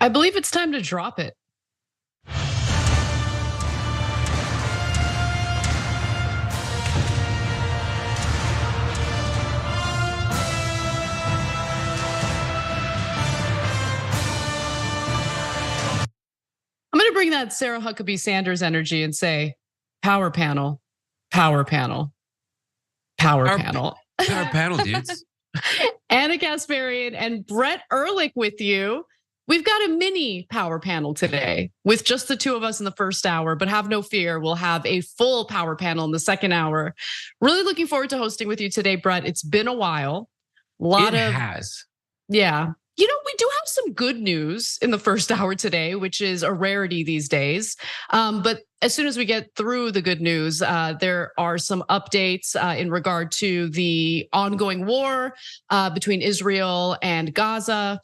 I believe it's time to drop it. I'm going to bring that Sarah Huckabee Sanders energy and say, power panel, power panel, power panel. Power panel, dudes. Anna Kasparian and Brett Ehrlich with you. We've got a mini power panel today with just the two of us in the first hour, but have no fear, we'll have a full power panel in the second hour. Really looking forward to hosting with you today, Brett. It's been a while. Yeah. You know, we do have some good news in the first hour today, which is a rarity these days. But as soon as we get through the good news, there are some updates in regard to the ongoing war between Israel and Gaza.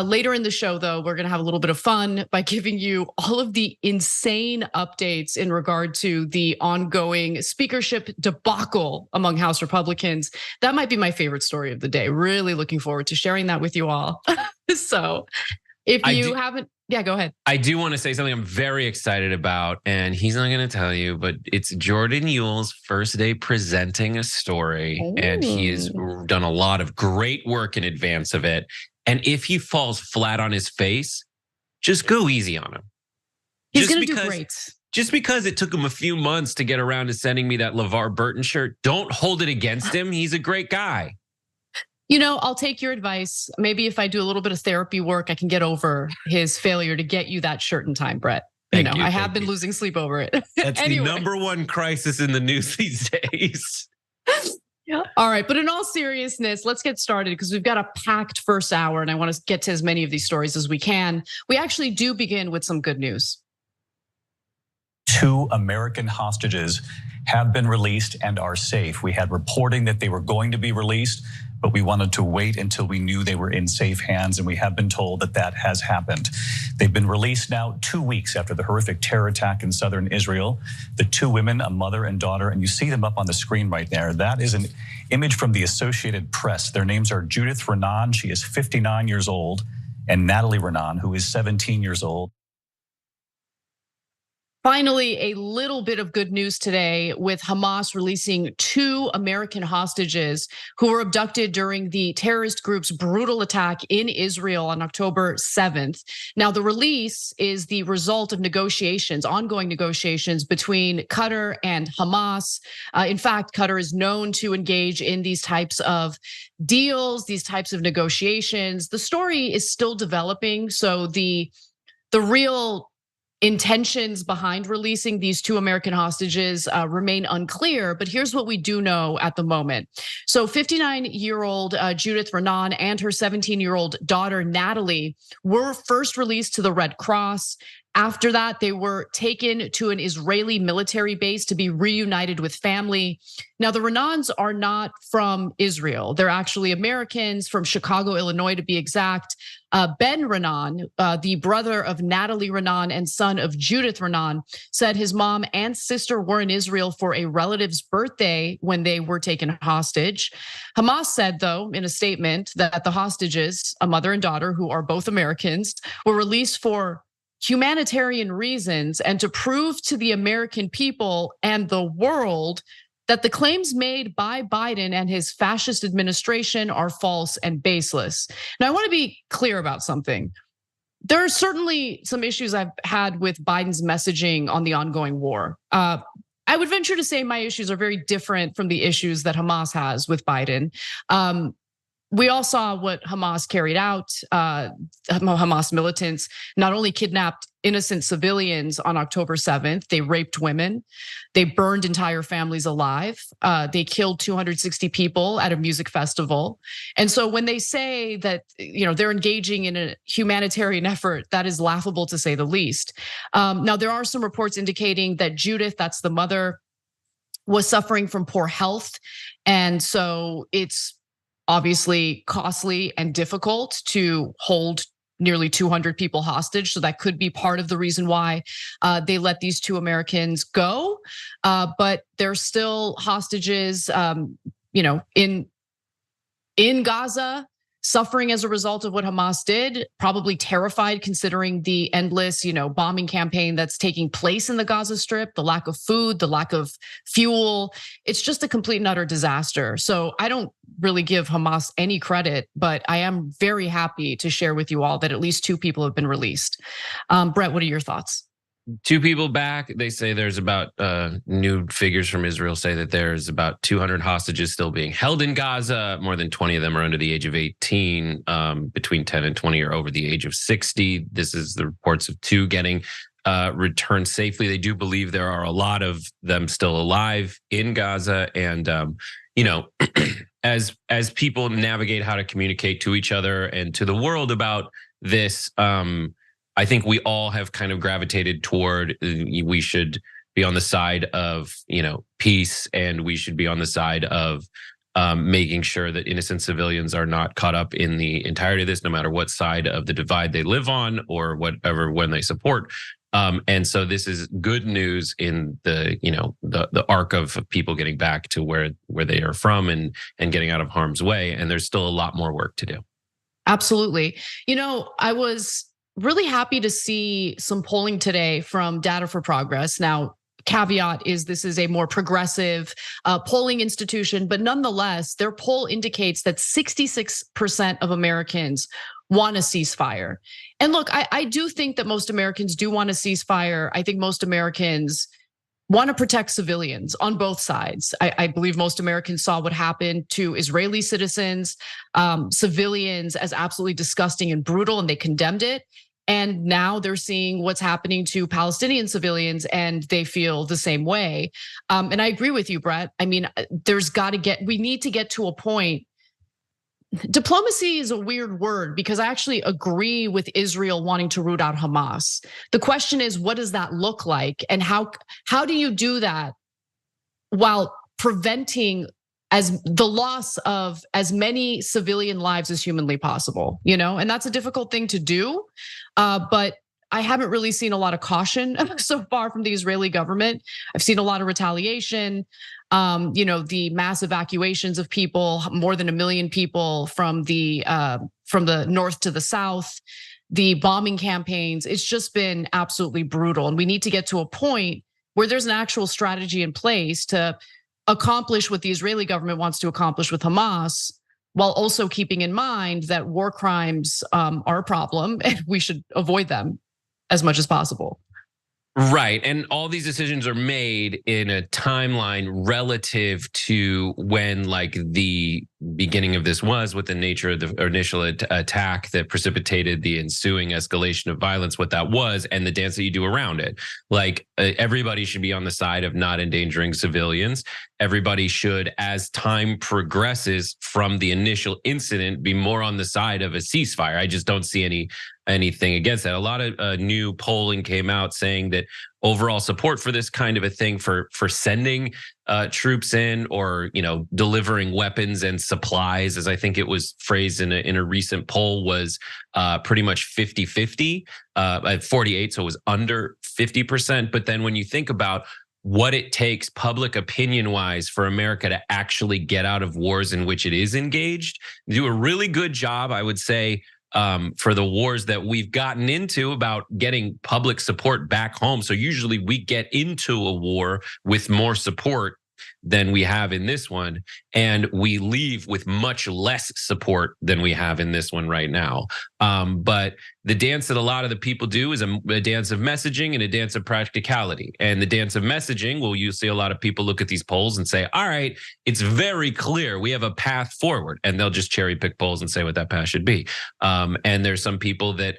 Later in the show, though, we're gonna have a little bit of fun by giving you all of the insane updates in regard to the ongoing speakership debacle among House Republicans. That might be my favorite story of the day. Really looking forward to sharing that with you all. So if you haven't, yeah, go ahead. I do want to say something I'm very excited about, and he's not going to tell you, but it's Jordan Yule's first day presenting a story. Ooh. And he has done a lot of great work in advance of it. And if he falls flat on his face, just go easy on him. He's going to do great. Just because it took him a few months to get around to sending me that LeVar Burton shirt, don't hold it against him. He's a great guy. You know, I'll take your advice. Maybe if I do a little bit of therapy work, I can get over his failure to get you that shirt in time, Brett. I have been losing sleep over it. That's anyway. The number one crisis in the news these days. Yeah. All right, but in all seriousness, let's get started because we've got a packed first hour and I want to get to as many of these stories as we can. We actually do begin with some good news. 2 American hostages have been released and are safe. We had reporting that they were going to be released, but we wanted to wait until we knew they were in safe hands, and we have been told that that has happened. They've been released now 2 weeks after the horrific terror attack in southern Israel. The 2 women, a mother and daughter, and you see them up on the screen right there. That is an image from the Associated Press. Their names are Judith Renan, she is 59 years old, and Natalie Renan, who is 17 years old. Finally, a little bit of good news today with Hamas releasing 2 American hostages who were abducted during the terrorist group's brutal attack in Israel on October 7th. Now, the release is the result of negotiations, ongoing negotiations between Qatar and Hamas. In fact, Qatar is known to engage in these types of deals, these types of negotiations. The story is still developing, so the real intentions behind releasing these 2 American hostages remain unclear, but here's what we do know at the moment. So 59-year-old Judith Renan and her 17-year-old daughter Natalie were first released to the Red Cross. After that, they were taken to an Israeli military base to be reunited with family. Now, the Renans are not from Israel. They're actually Americans from Chicago, Illinois, to be exact. Ben Renan, the brother of Natalie Renan and son of Judith Renan, said his mom and sister were in Israel for a relative's birthday when they were taken hostage. Hamas said, though, in a statement that the hostages, a mother and daughter who are both Americans, were released for humanitarian reasons and to prove to the American people and the world that the claims made by Biden and his fascist administration are false and baseless. Now, I want to be clear about something. There are certainly some issues I've had with Biden's messaging on the ongoing war. I would venture to say my issues are very different from the issues that Hamas has with Biden. We all saw what Hamas carried out. Hamas militants not only kidnapped innocent civilians on October 7th, they raped women, they burned entire families alive, they killed 260 people at a music festival. And so when they say that they're engaging in a humanitarian effort, that is laughable to say the least. Now, there are some reports indicating that Judith, that's the mother, was suffering from poor health. And so it's obviously costly and difficult to hold nearly 200 people hostage. So that could be part of the reason why they let these 2 Americans go. But they're still hostages, in Gaza. suffering as a result of what Hamas did, probably terrified considering the endless, bombing campaign that's taking place in the Gaza Strip, the lack of food, the lack of fuel. It's just a complete and utter disaster. So I don't really give Hamas any credit, but I am very happy to share with you all that at least 2 people have been released. Brett, what are your thoughts? 2 people back. They say there's about new figures from Israel say that there's about 200 hostages still being held in Gaza. More than 20 of them are under the age of 18. Between 10 and 20 are over the age of 60. This is the reports of 2 getting returned safely. They do believe there are a lot of them still alive in Gaza, and as people navigate how to communicate to each other and to the world about this. I think we all have kind of gravitated toward we should be on the side of peace, and we should be on the side of making sure that innocent civilians are not caught up in the entirety of this, no matter what side of the divide they live on or whatever when they support. And so this is good news in the arc of people getting back to where they are from and getting out of harm's way. And there's still a lot more work to do. Absolutely. I was really happy to see some polling today from Data for Progress. Now, caveat is this is a more progressive polling institution, but nonetheless, their poll indicates that 66% of Americans want a ceasefire. And look, I do think that most Americans do want a ceasefire. I think most Americans want to protect civilians on both sides. I believe most Americans saw what happened to Israeli citizens, civilians as absolutely disgusting and brutal, and they condemned it. And now they're seeing what's happening to Palestinian civilians, and they feel the same way. And I agree with you, Brett. I mean, we need to get to a point. Diplomacy is a weird word because I actually agree with Israel wanting to root out Hamas. The question is, what does that look like? And how do you do that while preventing the loss of as many civilian lives as humanly possible, and that's a difficult thing to do. But I haven't really seen a lot of caution so far from the Israeli government. I've seen a lot of retaliation, the mass evacuations of people, more than 1 million people from the north to the south, the bombing campaigns. It's just been absolutely brutal. And we need to get to a point where there's an actual strategy in place to accomplish what the Israeli government wants to accomplish with Hamas, while also keeping in mind that war crimes are a problem and we should avoid them as much as possible. Right. And all these decisions are made in a timeline relative to when the beginning of this was, what the nature of the initial attack that precipitated the ensuing escalation of violence, what that was, and the dance that you do around it. Everybody should be on the side of not endangering civilians. Everybody should, as time progresses from the initial incident, be more on the side of a ceasefire. I just don't see anything against that. A lot of new polling came out saying that overall support for this kind of a thing, for sending troops in, or delivering weapons and supplies, as I think it was phrased in a recent poll, was pretty much 50-50 at 48, so it was under 50%. But then when you think about what it takes public opinion wise for America to actually get out of wars in which it is engaged, do a really good job, I would say, for the wars that we've gotten into, about getting public support back home. So usually we get into a war with more support than we have in this one, and we leave with much less support than we have in this one right now. But the dance that a lot of the people do is a dance of messaging and a dance of practicality. And the dance of messaging, well, you see a lot of people look at these polls and say, all right, it's very clear we have a path forward, and they'll just cherry pick polls and say what that path should be. And there's some people that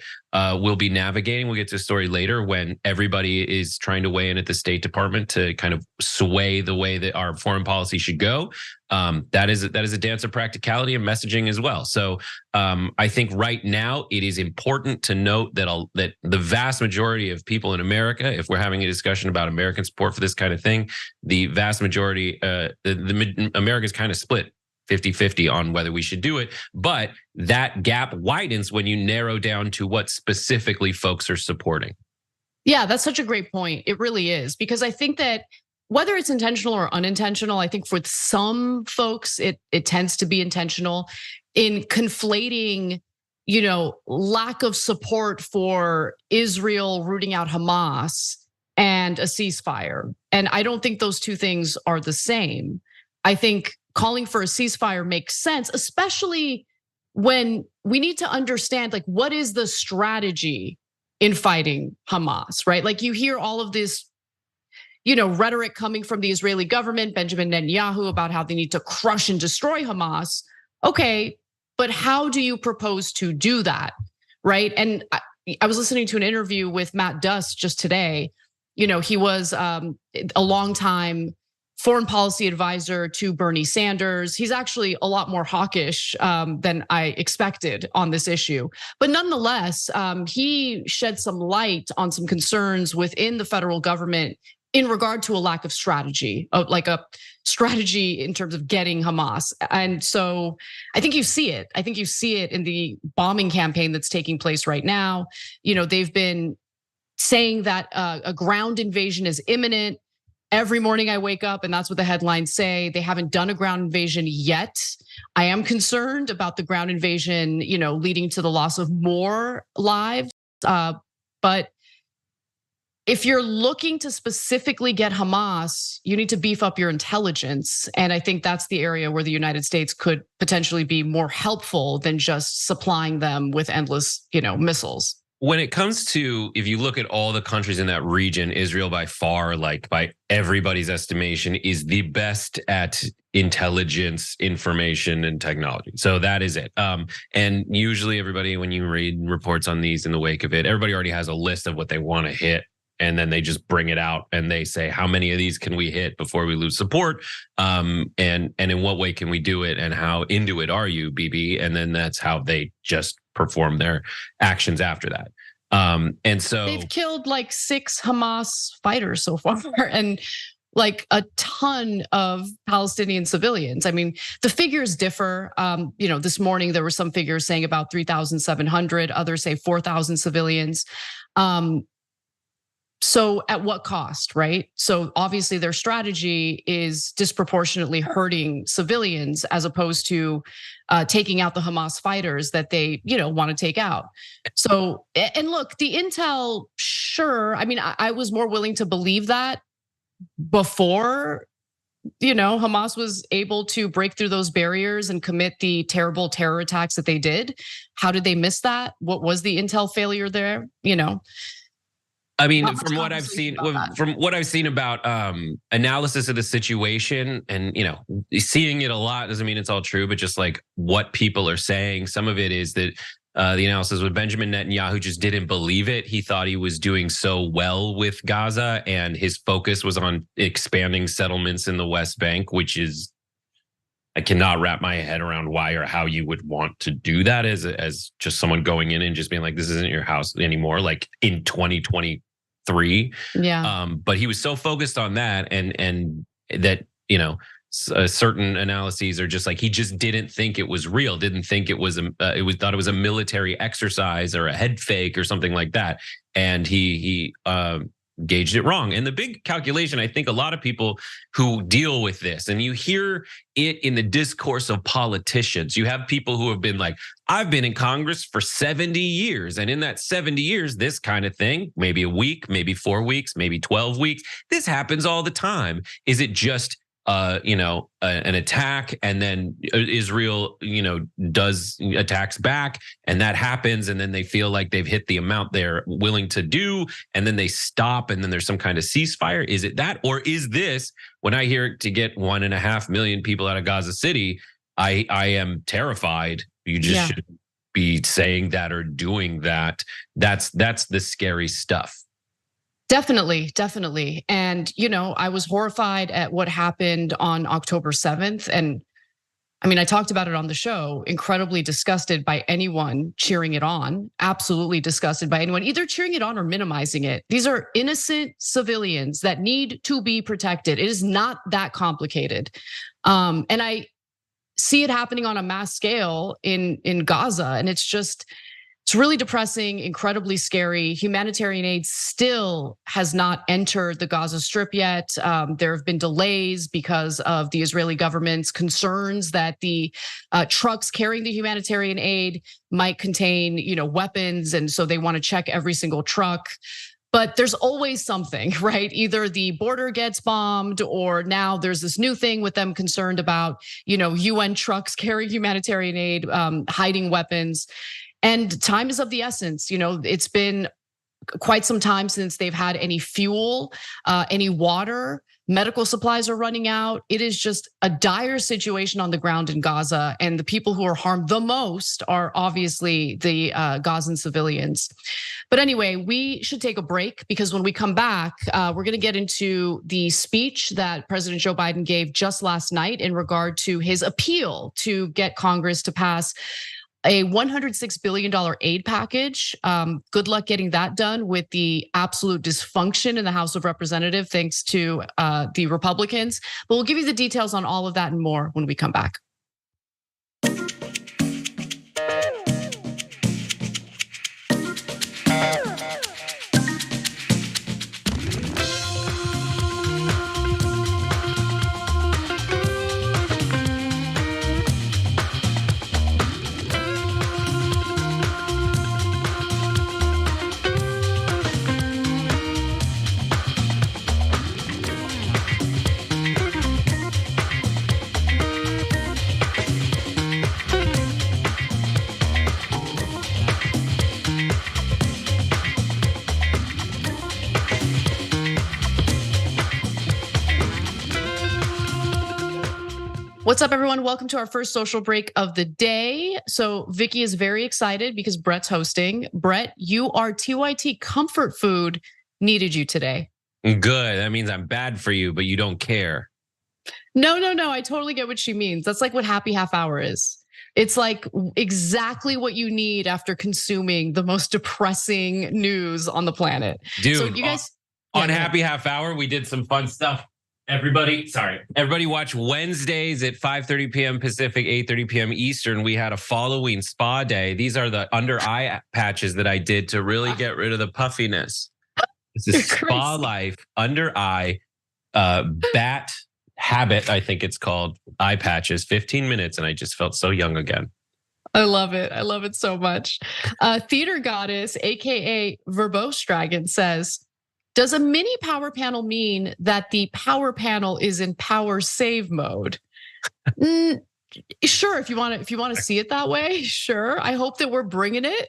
will be navigating. We'll get to a story later when everybody is trying to weigh in at the State Department to kind of sway the way that our foreign policy should go. That is a dance of practicality and messaging as well. So I think right now it is important to note that the vast majority of people in America, if we're having a discussion about American support for this kind of thing, the vast majority, the America's kind of split 50-50 on whether we should do it. But that gap widens when you narrow down to what specifically folks are supporting. Yeah, that's such a great point. It really is, because I think that whether it's intentional or unintentional, I think for some folks, it tends to be intentional in conflating, lack of support for Israel rooting out Hamas and a ceasefire. And I don't think those two things are the same. I think calling for a ceasefire makes sense, especially when we need to understand, like, what is the strategy in fighting Hamas, right? Like, you hear all of this, rhetoric coming from the Israeli government, Benjamin Netanyahu, about how they need to crush and destroy Hamas. Okay, but how do you propose to do that, right? And I was listening to an interview with Matt Duss just today. He was a longtime foreign policy advisor to Bernie Sanders. He's actually a lot more hawkish than I expected on this issue. But nonetheless, he shed some light on some concerns within the federal government in regard to a lack of strategy, like a strategy in terms of getting Hamas. And so I think you see it. I think you see it in the bombing campaign that's taking place right now. They've been saying that a ground invasion is imminent. Every morning I wake up and that's what the headlines say. They haven't done a ground invasion yet. I am concerned about the ground invasion, leading to the loss of more lives. But if you're looking to specifically get Hamas, you need to beef up your intelligence. And I think that's the area where the United States could potentially be more helpful than just supplying them with endless, missiles. When it comes to, if you look at all the countries in that region, Israel by far, like by everybody's estimation, is the best at intelligence, information, and technology. So that is it. And usually everybody, when you read reports on these in the wake of it, everybody already has a list of what they want to hit. And then they just bring it out and they say, how many of these can we hit before we lose support? And in what way can we do it? And how into it are you, BB? And then that's how they just perform their actions after that. And so they've killed like 6 Hamas fighters so far, and like a ton of Palestinian civilians. I mean, the figures differ. This morning there were some figures saying about 3,700, others say 4,000 civilians. So at what cost, right? So obviously their strategy is disproportionately hurting civilians as opposed to taking out the Hamas fighters that they, want to take out. So, and look, the intel, sure. I mean, I was more willing to believe that before, Hamas was able to break through those barriers and commit the terrible terror attacks that they did. How did they miss that? What was the intel failure there? I mean, from what I've seen about analysis of the situation, and seeing it a lot doesn't mean it's all true, but just like what people are saying, some of it is that the analysis with Benjamin Netanyahu just didn't believe it. He thought he was doing so well with Gaza, and his focus was on expanding settlements in the West Bank, which is, I cannot wrap my head around why or how you would want to do that as just someone going in and just being like, this isn't your house anymore, like in 2023. Yeah. But he was so focused on that, and that, certain analyses are just like, he just didn't think it was real, didn't think it was thought it was a military exercise or a head fake or something like that. And he gauged it wrong. And the big calculation, I think a lot of people who deal with this, and you hear it in the discourse of politicians, you have people who have been like, I've been in Congress for 70 years. And in that 70 years, this kind of thing, maybe a week, maybe 4 weeks, maybe 12 weeks, this happens all the time. Is it just an attack, and then Israel, does attacks back, and that happens, and then they feel like they've hit the amount they're willing to do, and then they stop, and then there's some kind of ceasefire? Is it that, or is this, when I hear to get 1.5 million people out of Gaza City, I am terrified. You just shouldn't be saying that or doing that. That's the scary stuff. Definitely. And, I was horrified at what happened on October 7th. And I mean, I talked about it on the show, incredibly disgusted by anyone cheering it on, absolutely disgusted by anyone either cheering it on or minimizing it. These are innocent civilians that need to be protected. It is not that complicated. And I see it happening on a mass scale in Gaza. And it's It's really depressing, incredibly scary. Humanitarian aid still has not entered the Gaza Strip yet. There have been delays because of the Israeli government's concerns that the trucks carrying the humanitarian aid might contain, weapons, and so they want to check every single truck. But there's always something, right? Either the border gets bombed, or now there's this new thing with them concerned about, UN trucks carrying humanitarian aid, hiding weapons. And time is of the essence. It's been quite some time since they've had any fuel, any water. Medical supplies are running out. It is just a dire situation on the ground in Gaza. And the people who are harmed the most are obviously the Gazan civilians. But anyway, we should take a break, because when we come back, we're going to get into the speech that President Joe Biden gave just last night in regard to his appeal to get Congress to pass a $106 billion aid package. Good luck getting that done with the absolute dysfunction in the House of Representatives, thanks to the Republicans. But we'll give you the details on all of that and more when we come back. What's up, everyone? Welcome to our first social break of the day. So Vicky is very excited because Brett's hosting. Brett, you are TYT comfort food needed you today. Good. That means I'm bad for you, but you don't care. No. I totally get what she means. That's like what happy half hour is. It's like exactly what you need after consuming the most depressing news on the planet. Dude, so you guys, on happy half hour, we did some fun stuff. Everybody watch Wednesdays at 5:30 p.m. Pacific, 8:30 p.m. Eastern. We had a following spa day. These are the under eye patches that I did to really get rid of the puffiness. This is Spa Life under eye bat habit, I think it's called, eye patches. 15 minutes, and I just felt so young again. I love it. I love it so much. Theater Goddess, aka Verbose Dragon, says, does a mini power panel mean that the power panel is in power save mode? Sure, if you want to see it that way, sure. I hope that we're bringing it.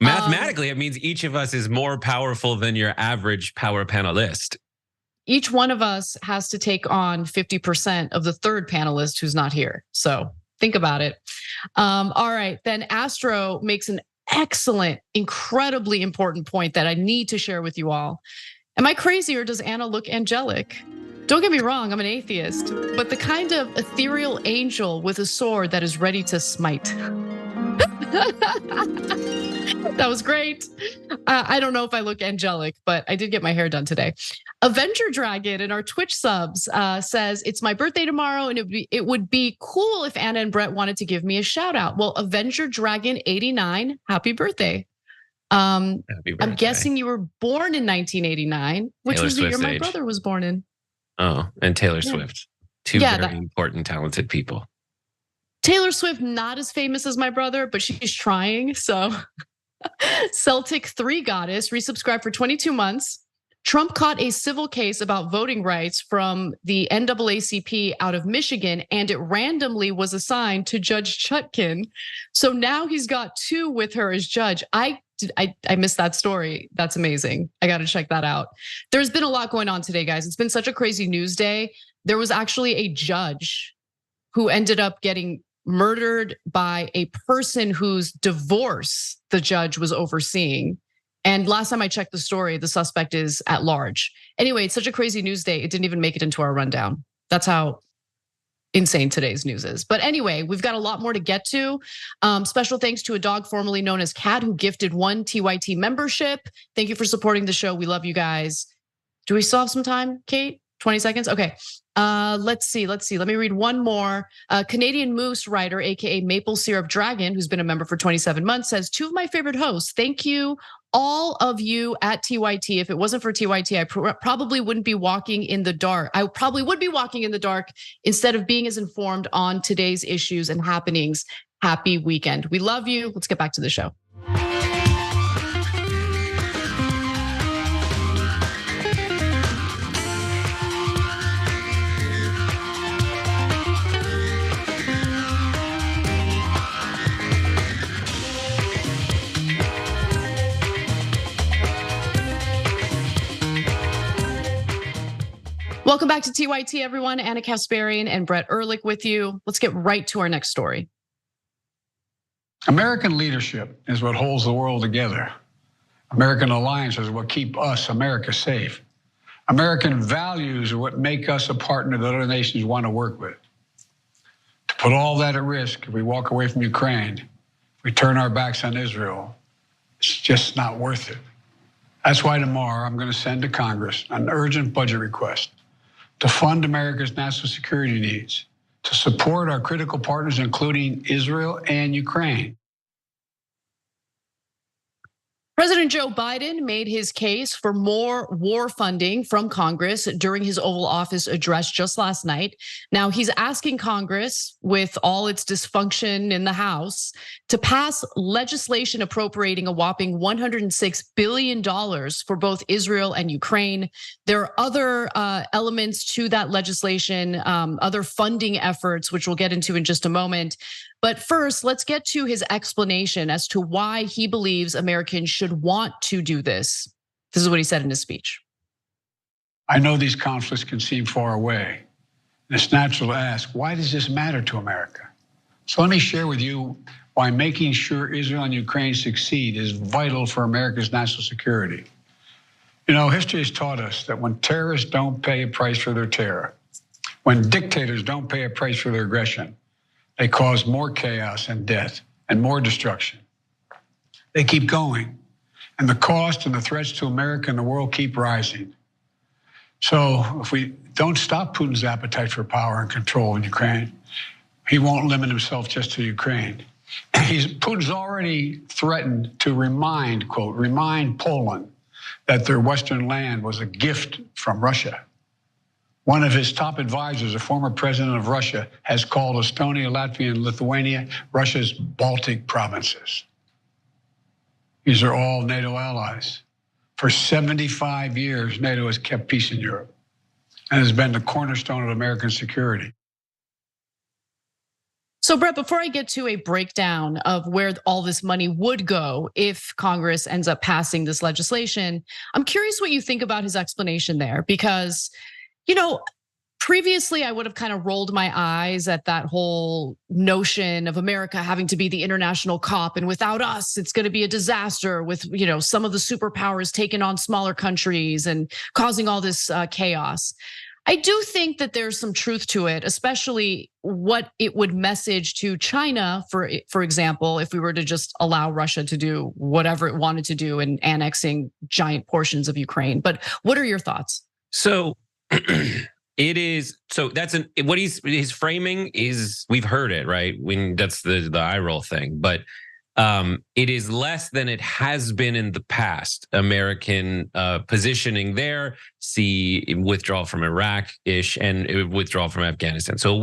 Mathematically, it means each of us is more powerful than your average power panelist. Each one of us has to take on 50% of the third panelist who's not here. So think about it. All right, then Astro makes an excellent, incredibly important point that I need to share with you all. Am I crazy, or does Anna look angelic? Don't get me wrong, I'm an atheist, but the kind of ethereal angel with a sword that is ready to smite. That was great. I don't know if I look angelic, but I did get my hair done today. Avenger Dragon in our Twitch subs says, it's my birthday tomorrow, and it would be cool if Anna and Brett wanted to give me a shout out. Well, Avenger Dragon 89, happy birthday. I'm guessing you were born in 1989, which was the year my brother was born in. Oh, and Taylor Swift. Two very important, talented people. Taylor Swift, not as famous as my brother, but she's trying. So Celtic 3 Goddess resubscribed for 22 months. Trump caught a civil case about voting rights from the NAACP out of Michigan, and it randomly was assigned to Judge Chutkin. So now he's got 2 with her as judge. I missed that story. That's amazing. I got to check that out. There's been a lot going on today, guys. It's been such a crazy news day. There was actually a judge who ended up getting murdered by a person whose divorce the judge was overseeing. And last time I checked the story, the suspect is at large. Anyway, it's such a crazy news day. It didn't even make it into our rundown. That's how insane today's news is. But anyway, we've got a lot more to get to. Special thanks to a dog formerly known as Cat, who gifted 1 TYT membership. Thank you for supporting the show. We love you guys. Do we still have some time, Kate? 20 seconds? Okay. Let's see. Let me read one more. Canadian Moose writer, AKA Maple Syrup Dragon, who's been a member for 27 months, says, two of my favorite hosts. Thank you, all of you at TYT. If it wasn't for TYT, I probably wouldn't be walking in the dark. I probably would be walking in the dark instead of being as informed on today's issues and happenings. Happy weekend. We love you. Let's get back to the show. Welcome back to TYT, everyone. Anna Kasparian and Brett Ehrlich with you. Let's get right to our next story. American leadership is what holds the world together. American alliances is what keep us, America, safe. American values are what make us a partner that other nations want to work with. To put all that at risk, if we walk away from Ukraine, if we turn our backs on Israel, it's just not worth it. That's why tomorrow I'm going to send to Congress an urgent budget request to fund America's national security needs, to support our critical partners, including Israel and Ukraine. President Joe Biden made his case for more war funding from Congress during his Oval Office address just last night. Now he's asking Congress, with all its dysfunction in the House, to pass legislation appropriating a whopping $106 billion for both Israel and Ukraine. There are other elements to that legislation, other funding efforts, which we'll get into in just a moment. But first, let's get to his explanation as to why he believes Americans should want to do this. This is what he said in his speech. I know these conflicts can seem far away. And it's natural to ask, why does this matter to America? So let me share with you why making sure Israel and Ukraine succeed is vital for America's national security. You know, history has taught us that when terrorists don't pay a price for their terror, when dictators don't pay a price for their aggression, they cause more chaos and death and more destruction. They keep going. And the cost and the threats to America and the world keep rising. So if we don't stop Putin's appetite for power and control in Ukraine, he won't limit himself just to Ukraine. Putin's already threatened to remind Poland that their Western land was a gift from Russia. One of his top advisors, a former president of Russia, has called Estonia, Latvia, and Lithuania Russia's Baltic provinces. These are all NATO allies. For 75 years, NATO has kept peace in Europe and has been the cornerstone of American security. So, Brett, before I get to a breakdown of where all this money would go if Congress ends up passing this legislation, I'm curious what you think about his explanation there, because previously I would have kind of rolled my eyes at that whole notion of America having to be the international cop, and without us, it's going to be a disaster with, some of the superpowers taking on smaller countries and causing all this chaos. I do think that there's some truth to it, especially what it would message to China, for example, if we were to just allow Russia to do whatever it wanted to do in annexing giant portions of Ukraine. But what are your thoughts? So it is, so that's what his framing is, we've heard it, right? When that's the eye roll thing, but it is less than it has been in the past. American positioning there, see withdrawal from Iraq-ish and withdrawal from Afghanistan. So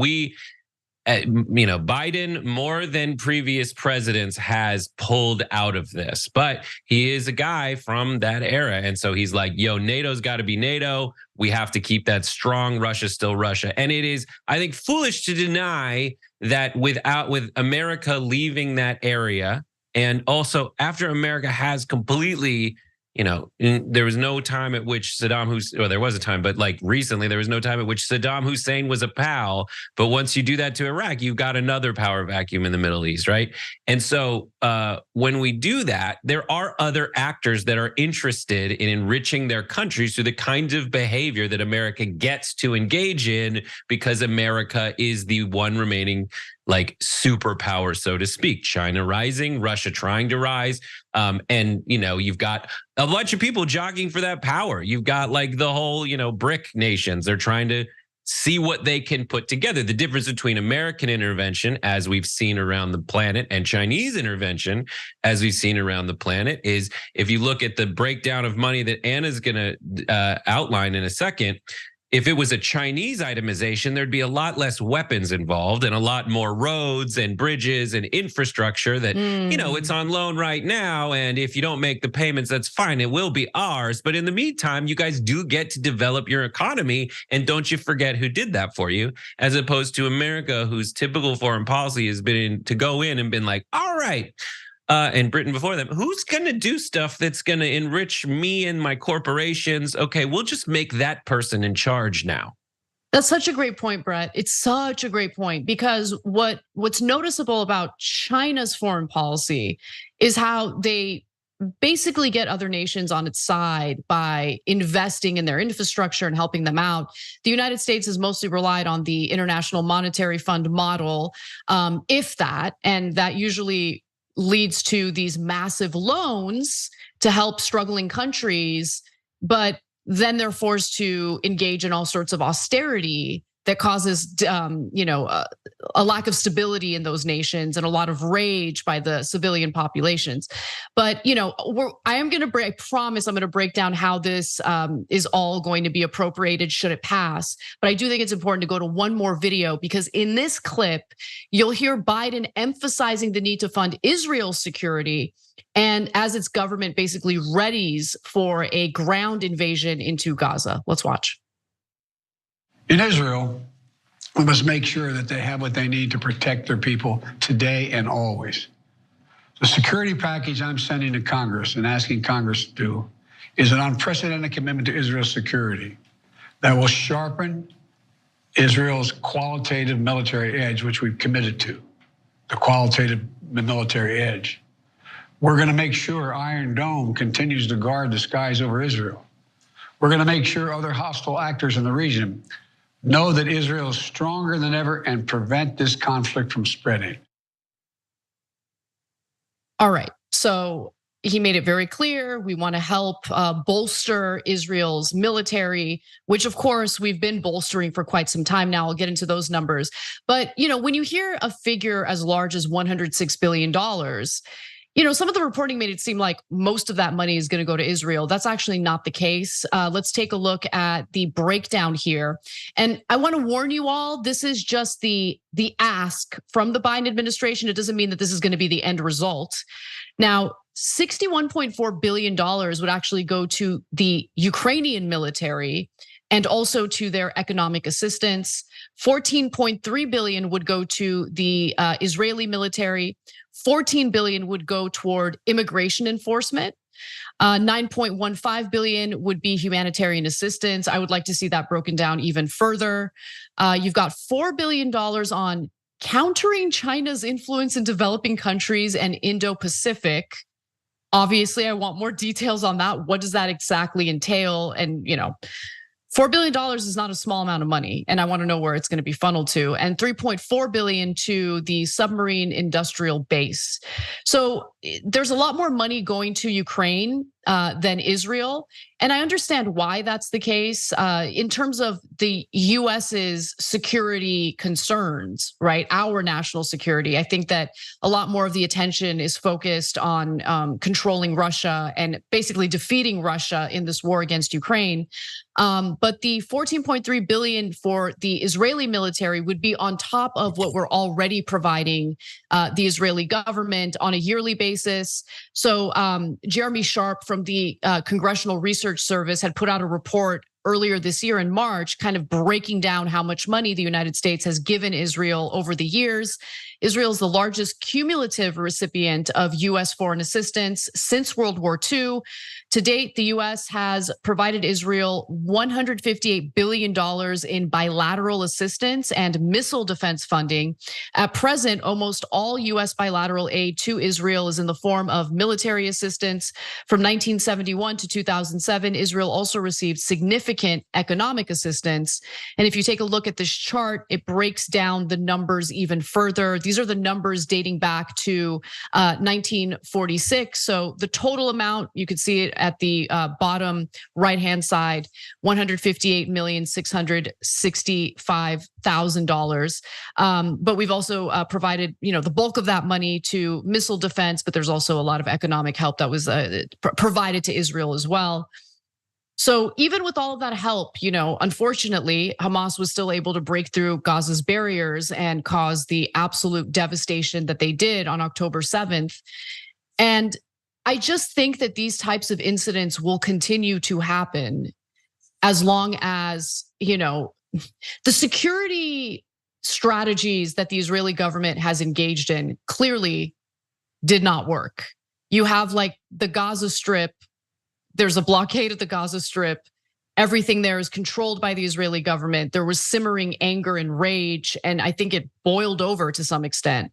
Biden, more than previous presidents, has pulled out of this, but he is a guy from that era. And so he's like, NATO's got to be NATO. We have to keep that strong. Russia's still Russia. And it is, I think, foolish to deny that with America leaving that area, and also after America has completely, there was no time at which Saddam Hussein, or there was a time, but like recently, there was no time at which Saddam Hussein was a pal. But once you do that to Iraq, you've got another power vacuum in the Middle East, right? And so when we do that, there are other actors that are interested in enriching their countries through the kinds of behavior that America gets to engage in, because America is the one remaining like superpower, so to speak. China rising, Russia trying to rise. And you've got a bunch of people jockeying for that power. You've got like the whole, BRIC nations. They're trying to see what they can put together. The difference between American intervention, as we've seen around the planet, and Chinese intervention, as we've seen around the planet, is if you look at the breakdown of money that Anna's going to outline in a second, if it was a Chinese itemization, there'd be a lot less weapons involved and a lot more roads and bridges and infrastructure that, it's on loan right now. And if you don't make the payments, that's fine. It will be ours. But in the meantime, you guys do get to develop your economy. And don't you forget who did that for you, as opposed to America, whose typical foreign policy has been to go in and been like, all right, and Britain before them, who's going to do stuff that's going to enrich me and my corporations? Okay, we'll just make that person in charge now. That's such a great point, Brett. It's such a great point, because what's noticeable about China's foreign policy is how they basically get other nations on its side by investing in their infrastructure and helping them out. The United States has mostly relied on the International Monetary Fund model, if that, and that usually leads to these massive loans to help struggling countries, but then they're forced to engage in all sorts of austerity that causes, a lack of stability in those nations and a lot of rage by the civilian populations. But I promise I'm going to break down how this is all going to be appropriated should it pass. But I do think it's important to go to one more video, because in this clip, you'll hear Biden emphasizing the need to fund Israel's security, and as its government basically readies for a ground invasion into Gaza. Let's watch. In Israel, we must make sure that they have what they need to protect their people today and always. The security package I'm sending to Congress and asking Congress to do is an unprecedented commitment to Israel's security that will sharpen Israel's qualitative military edge, which we've committed to, the qualitative military edge. We're going to make sure Iron Dome continues to guard the skies over Israel. We're going to make sure other hostile actors in the region know that Israel is stronger than ever and prevent this conflict from spreading. All right, so he made it very clear we want to help bolster Israel's military, which of course we've been bolstering for quite some time now. I'll get into those numbers. But when you hear a figure as large as $106 billion, some of the reporting made it seem like most of that money is going to go to Israel. That's actually not the case. Let's take a look at the breakdown here. And I want to warn you all, this is just the ask from the Biden administration. It doesn't mean that this is going to be the end result. Now, $61.4 billion would actually go to the Ukrainian military and also to their economic assistance. 14.3 billion would go to the Israeli military. 14 billion would go toward immigration enforcement. 9.15 billion would be humanitarian assistance. I would like to see that broken down even further. You've got $4 billion on countering China's influence in developing countries and Indo-Pacific. Obviously, I want more details on that. What does that exactly entail? And $4 billion is not a small amount of money, and I want to know where it's going to be funneled to. And 3.4 billion to the submarine industrial base. So there's a lot more money going to Ukraine than Israel. And I understand why that's the case in terms of the US's security concerns, right? Our national security. I think that a lot more of the attention is focused on controlling Russia and basically defeating Russia in this war against Ukraine. But the 14.3 billion for the Israeli military would be on top of what we're already providing the Israeli government on a yearly basis. So Jeremy Sharp from the Congressional Research Service had put out a report earlier this year in March, kind of breaking down how much money the United States has given Israel over the years. Israel is the largest cumulative recipient of US foreign assistance since World War II. To date, the US has provided Israel $158 billion in bilateral assistance and missile defense funding. At present, almost all US bilateral aid to Israel is in the form of military assistance. From 1971 to 2007, Israel also received significant economic assistance. And if you take a look at this chart, it breaks down the numbers even further. These These are the numbers dating back to 1946. So the total amount, you can see it at the bottom right-hand side, $158,665,000. But we've also provided, the bulk of that money to missile defense, but there's also a lot of economic help that was provided to Israel as well. So even with all of that help, unfortunately, Hamas was still able to break through Gaza's barriers and cause the absolute devastation that they did on October 7th. And I just think that these types of incidents will continue to happen as long as, the security strategies that the Israeli government has engaged in clearly did not work. You have like the Gaza Strip. There's a blockade of the Gaza Strip. Everything there is controlled by the Israeli government. There was simmering anger and rage, and I think it boiled over to some extent.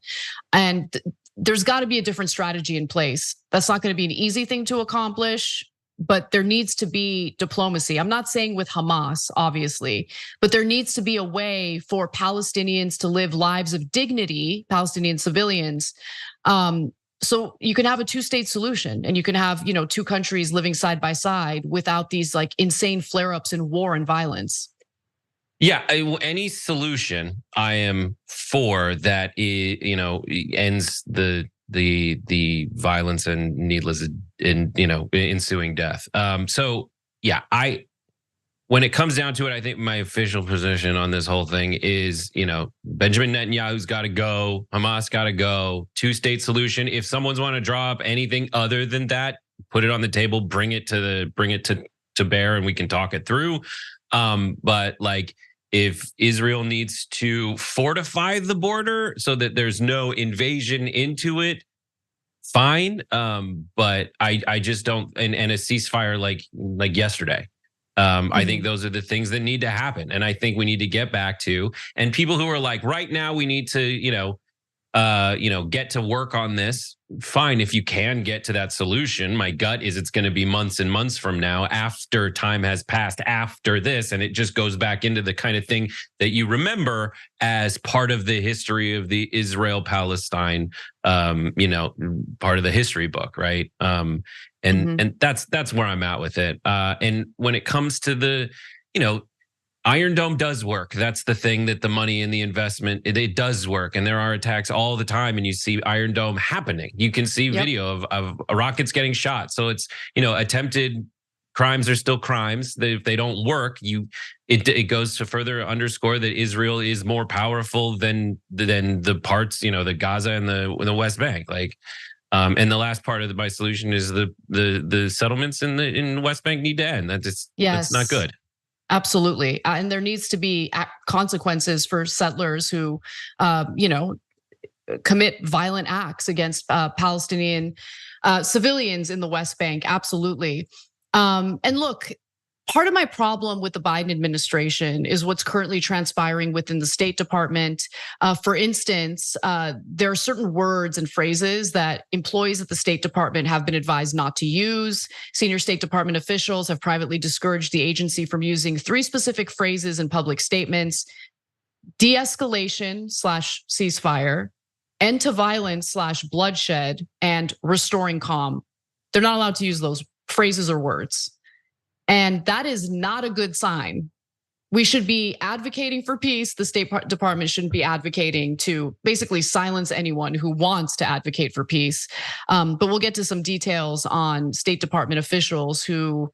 And there's got to be a different strategy in place. That's not going to be an easy thing to accomplish, but there needs to be diplomacy. I'm not saying with Hamas, obviously, but there needs to be a way for Palestinians to live lives of dignity, Palestinian civilians. So you can have a two-state solution, and you can have, two countries living side by side without these like insane flare-ups in war and violence. Yeah, any solution I am for that, ends the violence and needless ensuing death. So yeah, when it comes down to it, I think my official position on this whole thing is, Benjamin Netanyahu's got to go, Hamas got to go, two-state solution. If someone's want to draw up anything other than that, put it on the table, bring it to bear, and we can talk it through. But like, if Israel needs to fortify the border so that there's no invasion into it, fine. But I just don't, and a ceasefire like yesterday. I think those are the things that need to happen. And I think we need to get back to, and people who are like, right now we need to, get to work on this. Fine, if you can get to that solution. My gut is it's going to be months and months from now, after time has passed after this. And it just goes back into the kind of thing that you remember as part of the history of the Israel-Palestine, part of the history book, right? And that's where I'm at with it. And when it comes to the, Iron Dome does work. That's the thing, that the money and the investment, it does work. And there are attacks all the time, and you see Iron Dome happening. You can see video of rockets getting shot. So it's, attempted crimes are still crimes. If they don't work, it goes to further underscore that Israel is more powerful than the parts, the Gaza and the West Bank. Like, and the last part of my solution is the settlements in the West Bank need to end. That's not good. Absolutely, and there needs to be consequences for settlers who, commit violent acts against Palestinian civilians in the West Bank. Absolutely, and look. Part of my problem with the Biden administration is what's currently transpiring within the State Department. For instance, there are certain words and phrases that employees at the State Department have been advised not to use. Senior State Department officials have privately discouraged the agency from using 3 specific phrases in public statements: de-escalation / ceasefire, end to violence / bloodshed, and restoring calm. They're not allowed to use those phrases or words. And that is not a good sign. We should be advocating for peace. The State Department shouldn't be advocating to basically silence anyone who wants to advocate for peace. But we'll get to some details on State Department officials who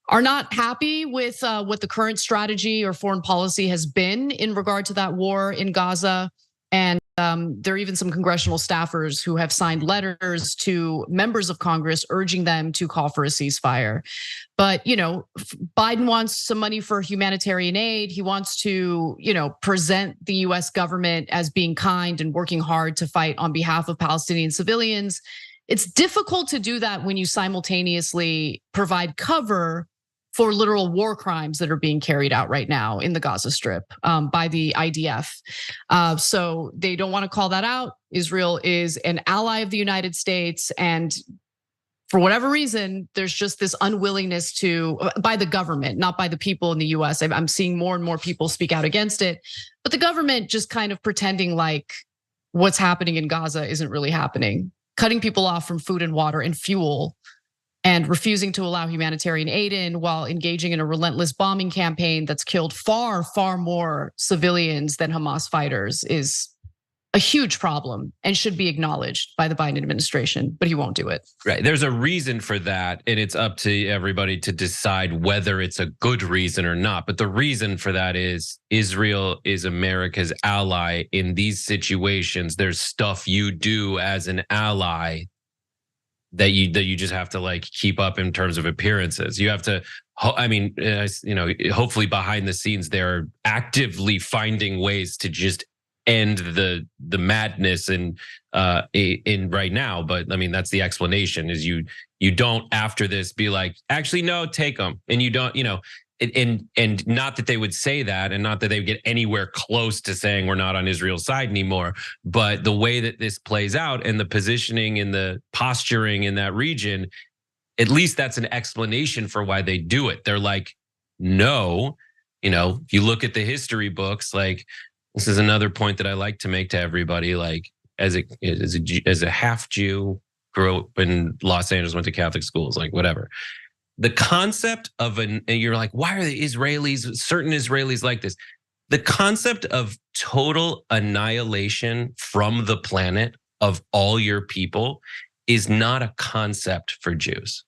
are not happy with what the current strategy or foreign policy has been in regard to that war in Gaza. And there are even some congressional staffers who have signed letters to members of Congress urging them to call for a ceasefire. But, Biden wants some money for humanitarian aid. He wants to, present the US government as being kind and working hard to fight on behalf of Palestinian civilians. It's difficult to do that when you simultaneously provide cover for literal war crimes that are being carried out right now in the Gaza Strip by the IDF. So they don't want to call that out. Israel is an ally of the United States, and for whatever reason, there's just this unwillingness by the government, not by the people in the US. I'm seeing more and more people speak out against it, but the government just kind of pretending like what's happening in Gaza isn't really happening. Cutting people off from food and water and fuel and refusing to allow humanitarian aid in while engaging in a relentless bombing campaign that's killed far, far more civilians than Hamas fighters is a huge problem and should be acknowledged by the Biden administration, but he won't do it. Right, there's a reason for that, and it's up to everybody to decide whether it's a good reason or not. But the reason for that is Israel is America's ally in these situations. There's stuff you do as an ally that you just have to like keep up in terms of appearances. You have to, I mean, hopefully behind the scenes they're actively finding ways to just end the madness in right now. But I mean, that's the explanation is you don't after this be like, actually, no, take them. And you don't, and not that they would say that and not that they would get anywhere close to saying we're not on Israel's side anymore. But the way that this plays out and the positioning and the posturing in that region, at least that's an explanation for why they do it. They're like, no, if you look at the history books, like, this is another point that I like to make to everybody. Like, as a half Jew, grew up in Los Angeles, went to Catholic schools, like whatever. The concept of and you're like, why are the certain Israelis like this? The concept of total annihilation from the planet of all your people is not a concept for Jews.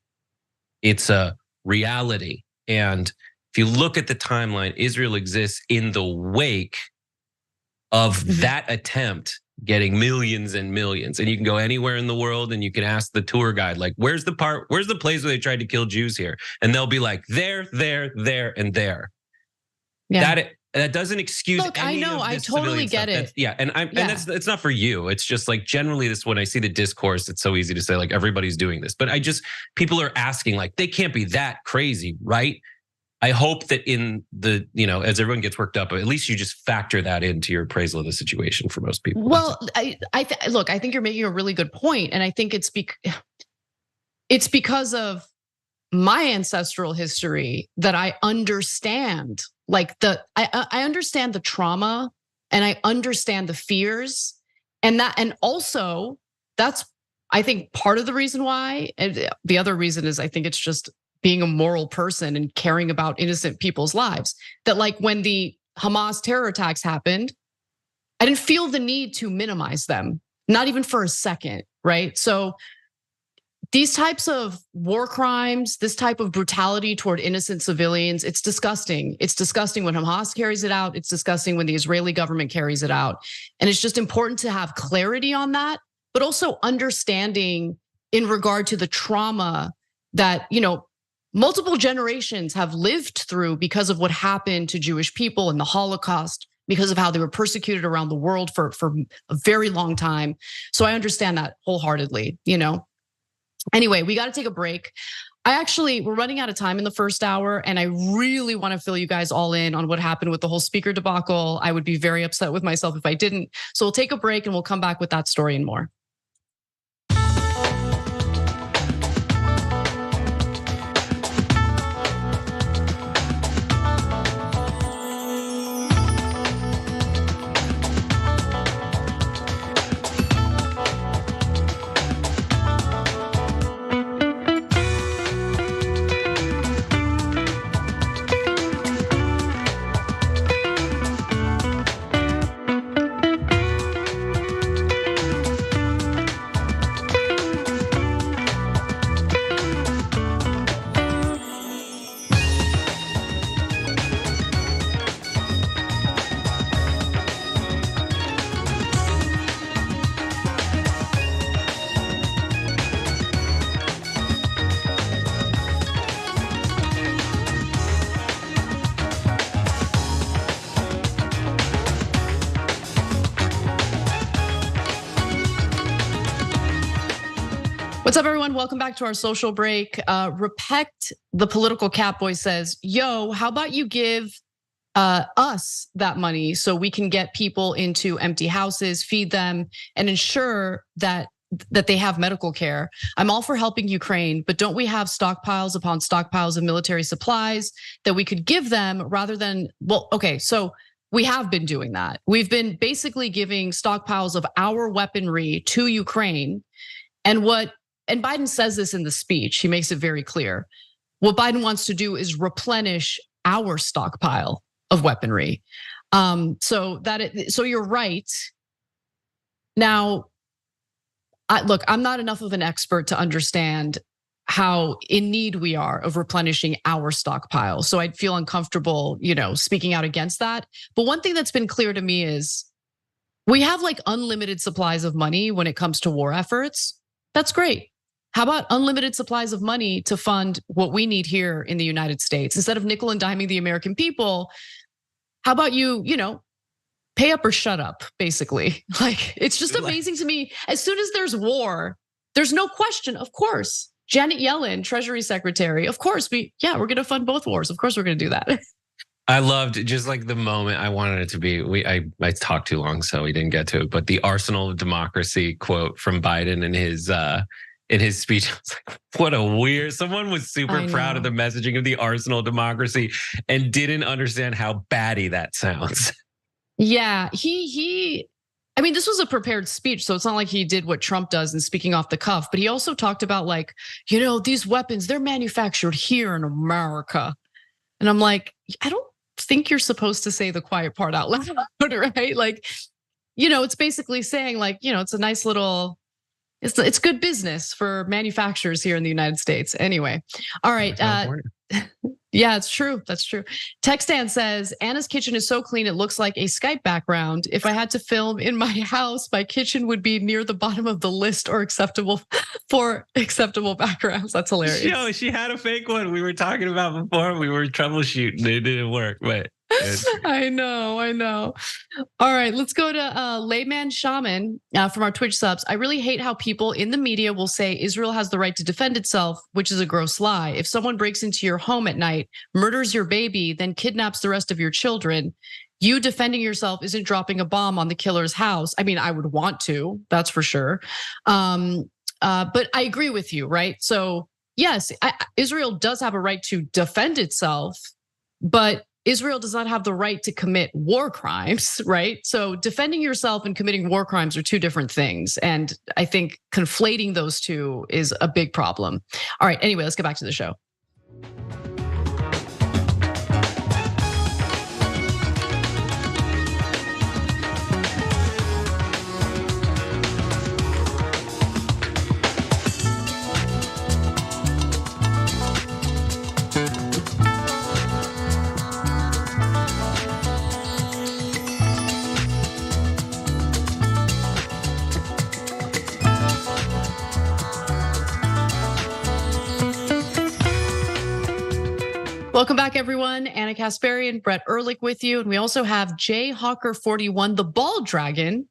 It's a reality. And if you look at the timeline, Israel exists in the wake of that attempt getting millions and millions. And you can go anywhere in the world and you can ask the tour guide, like, where's the place where they tried to kill Jews here? And they'll be like, there, and there. Yeah. That doesn't excuse. Look, I know, I totally get it. And it's not for you. It's just like generally this, when I see the discourse, it's so easy to say like everybody's doing this. But people are asking like, they can't be that crazy, right? I hope that in the, as everyone gets worked up, at least you just factor that into your appraisal of the situation for most people. Well, look, I think you're making a really good point, and I think it's because of my ancestral history that I understand, like I understand the trauma and I understand the fears, and also that's I think part of the reason why. And the other reason is I think it's just being a moral person and caring about innocent people's lives. That like when the Hamas terror attacks happened, I didn't feel the need to minimize them, not even for a second, right? So these types of war crimes, this type of brutality toward innocent civilians, it's disgusting. It's disgusting when Hamas carries it out. It's disgusting when the Israeli government carries it out. And it's just important to have clarity on that, but also understanding in regard to the trauma that, multiple generations have lived through because of what happened to Jewish people in the Holocaust, because of how they were persecuted around the world for a very long time. So I understand that wholeheartedly, Anyway, we got to take a break. We're running out of time in the first hour, and I really want to fill you guys all in on what happened with the whole speaker debacle. I would be very upset with myself if I didn't. So we'll take a break and we'll come back with that story and more. What's up, everyone? Welcome back to our social break. Repect the political catboy says, yo, how about you give us that money so we can get people into empty houses, feed them, and ensure that they have medical care. I'm all for helping Ukraine, but don't we have stockpiles upon stockpiles of military supplies that we could give them rather than, well, okay, so we have been doing that. We've been basically giving stockpiles of our weaponry to Ukraine. And Biden says this in the speech, he makes it very clear. What Biden wants to do is replenish our stockpile of weaponry. So you're right. Now, look, I'm not enough of an expert to understand how in need we are of replenishing our stockpile. So I'd feel uncomfortable, speaking out against that. But one thing that's been clear to me is we have like unlimited supplies of money when it comes to war efforts. That's great. How about unlimited supplies of money to fund what we need here in the United States? Instead of nickel and diming the American people, how about you pay up or shut up, basicing. Like, it's just amazing to me. As soon as there's war, there's no question, of course. Janet Yellen, Treasury Secretary, of course, we're gonna fund both wars. Of course, we're gonna do that. I loved just like the moment I wanted it to be. I talked too long, so we didn't get to it. But the arsenal of democracy quote from Biden in his speech, I was like, what a weird. Someone was super proud of the messaging of the arsenal of democracy and didn't understand how batty that sounds. Yeah, I mean, this was a prepared speech, so it's not like he did what Trump does and speaking off the cuff, but he also talked about like, these weapons, they're manufactured here in America. And I'm like, I don't think you're supposed to say the quiet part out loud, right? Like, it's basically saying like, it's a nice little, it's good business for manufacturers here in the United States. Anyway, all right. Yeah, it's true. That's true. Textan says, Anna's kitchen is so clean, it looks like a Skype background. If I had to film in my house, my kitchen would be near the bottom of the list or acceptable backgrounds. That's hilarious. Yo, she had a fake one we were talking about before. We were troubleshooting. It didn't work, but I know. All right, let's go to Layman Shaman from our Twitch subs. I really hate how people in the media will say Israel has the right to defend itself, which is a gross lie. If someone breaks into your home at night, murders your baby, then kidnaps the rest of your children, you defending yourself isn't dropping a bomb on the killer's house. I mean, I would want to, that's for sure. But I agree with you, right? So yes, Israel does have a right to defend itself, but Israel does not have the right to commit war crimes, right? So defending yourself and committing war crimes are two different things. And I think conflating those two is a big problem. All right, anyway, let's get back to the show. Welcome back, everyone. Anna Kasparian, Brett Ehrlich with you. And we also have Jay Hawker41, the Ball Dragon,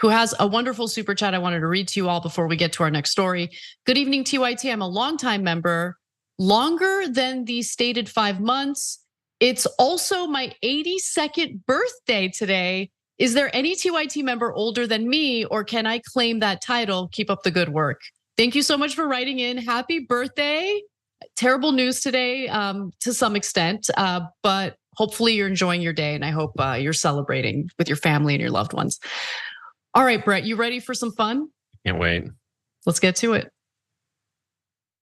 who has a wonderful super chat I wanted to read to you all before we get to our next story. Good evening, TYT. I'm a longtime member, longer than the stated 5 months. It's also my 82nd birthday today. Is there any TYT member older than me, or can I claim that title? Keep up the good work. Thank you so much for writing in. Happy birthday. Terrible news today to some extent, but hopefully you're enjoying your day, and I hope you're celebrating with your family and your loved ones. All right, Brett, you ready for some fun? Can't wait. Let's get to it.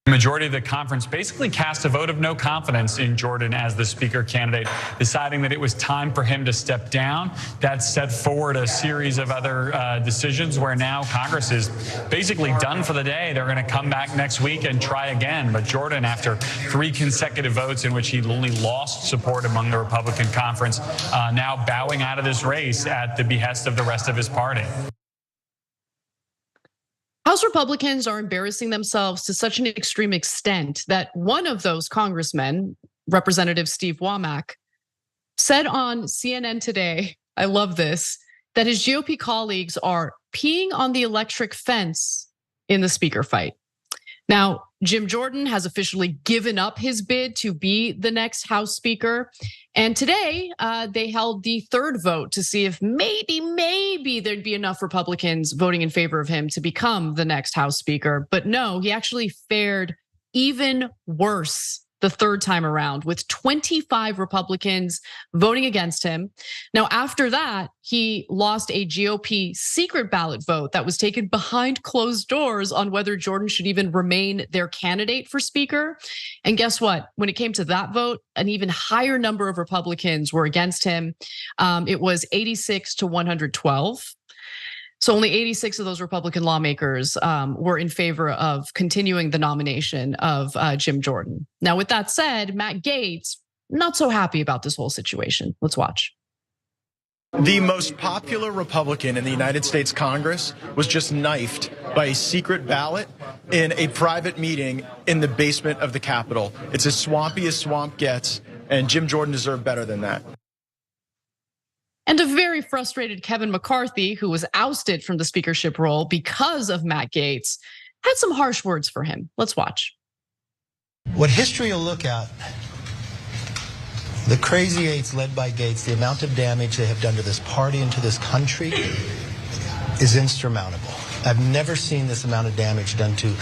The majority of the conference basically cast a vote of no confidence in Jordan as the speaker candidate, deciding that it was time for him to step down. That set forward a series of other decisions where now Congress is basically done for the day. They're going to come back next week and try again. But Jordan, after 3 consecutive votes in which he only lost support among the Republican conference, now bowing out of this race at the behest of the rest of his party. House Republicans are embarrassing themselves to such an extreme extent that one of those congressmen, Representative Steve Womack, said on CNN today, I love this, that his GOP colleagues are peeing on the electric fence in the speaker fight. Now, Jim Jordan has officially given up his bid to be the next House Speaker. And today, they held the third vote to see if maybe there'd be enough Republicans voting in favor of him to become the next House Speaker. But no, he actually fared even worse the third time around, with 25 Republicans voting against him. Now, after that, he lost a GOP secret ballot vote that was taken behind closed doors on whether Jordan should even remain their candidate for speaker. And guess what? When it came to that vote, an even higher number of Republicans were against him. It was 86 to 112. So only 86 of those Republican lawmakers were in favor of continuing the nomination of Jim Jordan. Now, with that said, Matt Gaetz, not so happy about this whole situation. Let's watch. The most popular Republican in the United States Congress was just knifed by a secret ballot in a private meeting in the basement of the Capitol. It's as swampy as swamp gets, and Jim Jordan deserved better than that. And a very frustrated Kevin McCarthy, who was ousted from the speakership role because of Matt Gaetz, had some harsh words for him. Let's watch. What history will look at, the crazy eights led by Gaetz, the amount of damage they have done to this party and to this country is insurmountable. I've never seen this amount of damage done to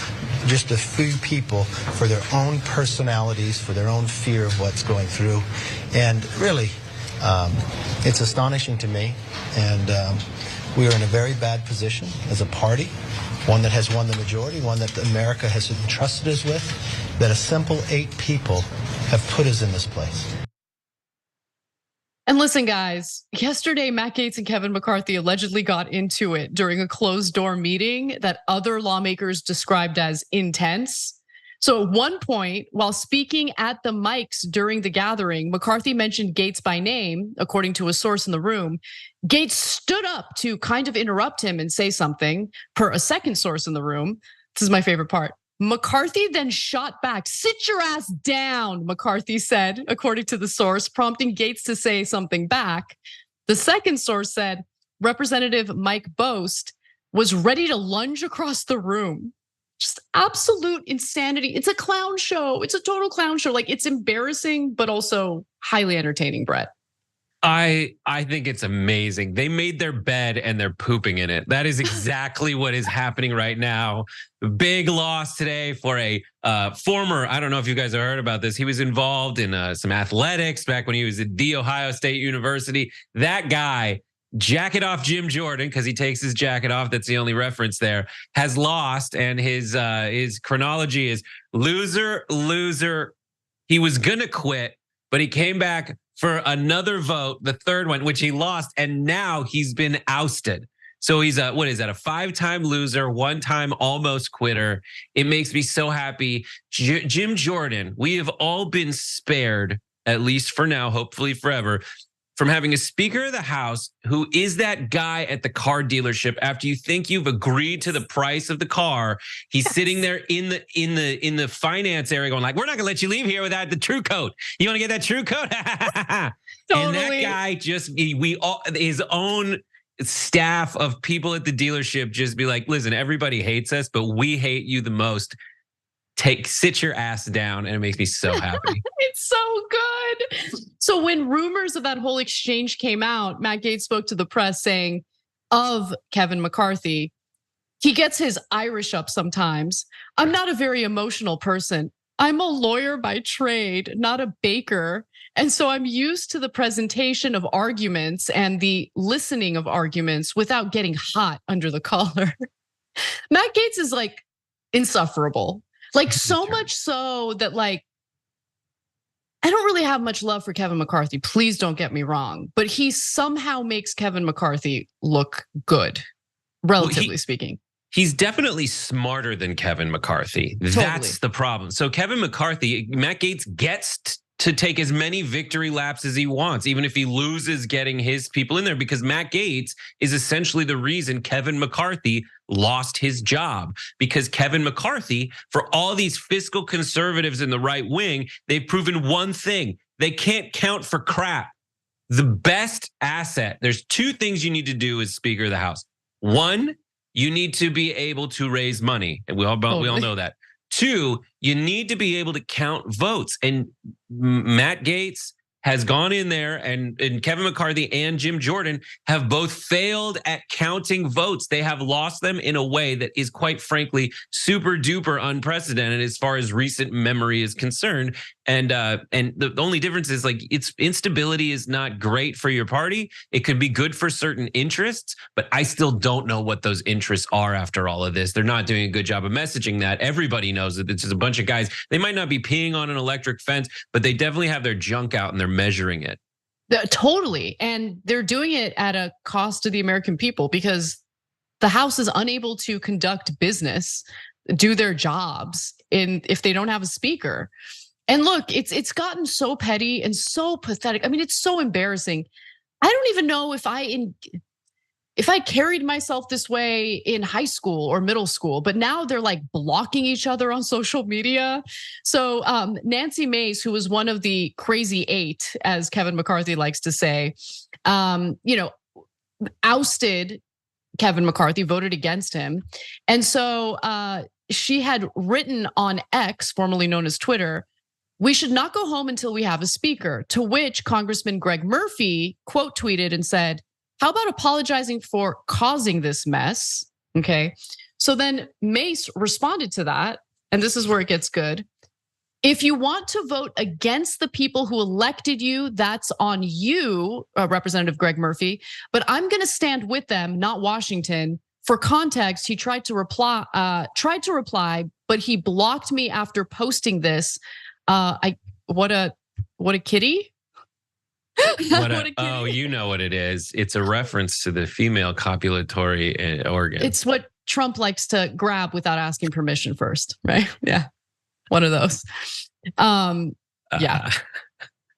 just a few people for their own personalities, for their own fear of what's going through. And really, it's astonishing to me, and we are in a very bad position as a party, one that has won the majority, one that America has entrusted us with, that a simple 8 people have put us in this place. And listen, guys, yesterday, Matt Gaetz and Kevin McCarthy allegedly got into it during a closed door meeting that other lawmakers described as intense. So at one point, while speaking at the mics during the gathering, McCarthy mentioned Gaetz by name, according to a source in the room. Gaetz stood up to kind of interrupt him and say something, per a second source in the room. This is my favorite part. McCarthy then shot back. "Sit your ass down," McCarthy said, according to the source, prompting Gaetz to say something back. The second source said Representative Mike Bost was ready to lunge across the room. Just absolute insanity. It's a clown show. It's a total clown show. Like, it's embarrassing, but also highly entertaining, Brett. I think it's amazing. They made their bed and they're pooping in it. That is exactly what is happening right now. Big loss today for a former, I don't know if you guys have heard about this. He was involved in some athletics back when he was at The Ohio State University. That guy, jacket off Jim Jordan, because he takes his jacket off. That's the only reference there. Has lost, and his chronology is loser, loser. He was gonna quit, but he came back for another vote, the third one, which he lost, and now he's been ousted. So he's a 5-time loser, 1-time almost quitter. It makes me so happy. Jim Jordan, we have all been spared, at least for now, hopefully forever, from having a Speaker of the House who is that guy at the car dealership after you think you've agreed to the price of the car. He's sitting there in the finance area going like, "We're not gonna let you leave here without the true coat. You want to get that true coat?" Totally. And that guy his own staff of people at the dealership just be like, "Listen, everybody hates us, but we hate you the most. Sit your ass down," and it makes me so happy. It's so good. So when rumors of that whole exchange came out, Matt Gaetz spoke to the press saying of Kevin McCarthy, he gets his Irish up sometimes. "I'm not a very emotional person. I'm a lawyer by trade, not a baker. And so I'm used to the presentation of arguments and the listening of arguments without getting hot under the collar." Matt Gaetz is like insufferable. Like, so much so that, like, I don't really have much love for Kevin McCarthy. Please don't get me wrong, but he somehow makes Kevin McCarthy look good, relatively speaking. He's definitely smarter than Kevin McCarthy. Totally. That's the problem. So Kevin McCarthy, Matt Gaetz gets to take as many victory laps as he wants, even if he loses getting his people in there, because Matt Gaetz is essentially the reason Kevin McCarthy lost his job. Because Kevin McCarthy, for all these fiscal conservatives in the right wing, they've proven one thing: they can't count for crap. The best asset, there's 2 things you need to do as Speaker of the House. 1, you need to be able to raise money, and we all know that. 2, you need to be able to count votes. And Matt Gaetz has gone in there, and Kevin McCarthy and Jim Jordan have both failed at counting votes. They have lost them in a way that is, quite frankly, super duper unprecedented as far as recent memory is concerned. And the only difference is like it's instability is not great for your party. It could be good for certain interests, but I still don't know what those interests are after all of this. They're not doing a good job of messaging that. Everybody knows that it's just a bunch of guys. They might not be peeing on an electric fence, but they definitely have their junk out and they're measuring it. Totally. And they're doing it at a cost to the American people because the House is unable to conduct business, do their jobs if they don't have a speaker. And look, it's gotten so petty and so pathetic. I mean, it's so embarrassing. I don't even know if I carried myself this way in high school or middle school, but now they're like blocking each other on social media. So Nancy Mace, who was one of the crazy eight, as Kevin McCarthy likes to say, ousted Kevin McCarthy, voted against him. And so she had written on X, formerly known as Twitter, "We should not go home until we have a speaker," to which Congressman Greg Murphy quote tweeted and said, "How about apologizing for causing this mess?" Okay. So then Mace responded to that, and this is where it gets good. "If you want to vote against the people who elected you, that's on you, Representative Greg Murphy, but I'm gonna stand with them, not Washington. For context, he tried to reply, but he blocked me after posting this. What a kitty." Oh, you know what it is. It's a reference to the female copulatory organ. It's what Trump likes to grab without asking permission first, right? Yeah, one of those. Yeah.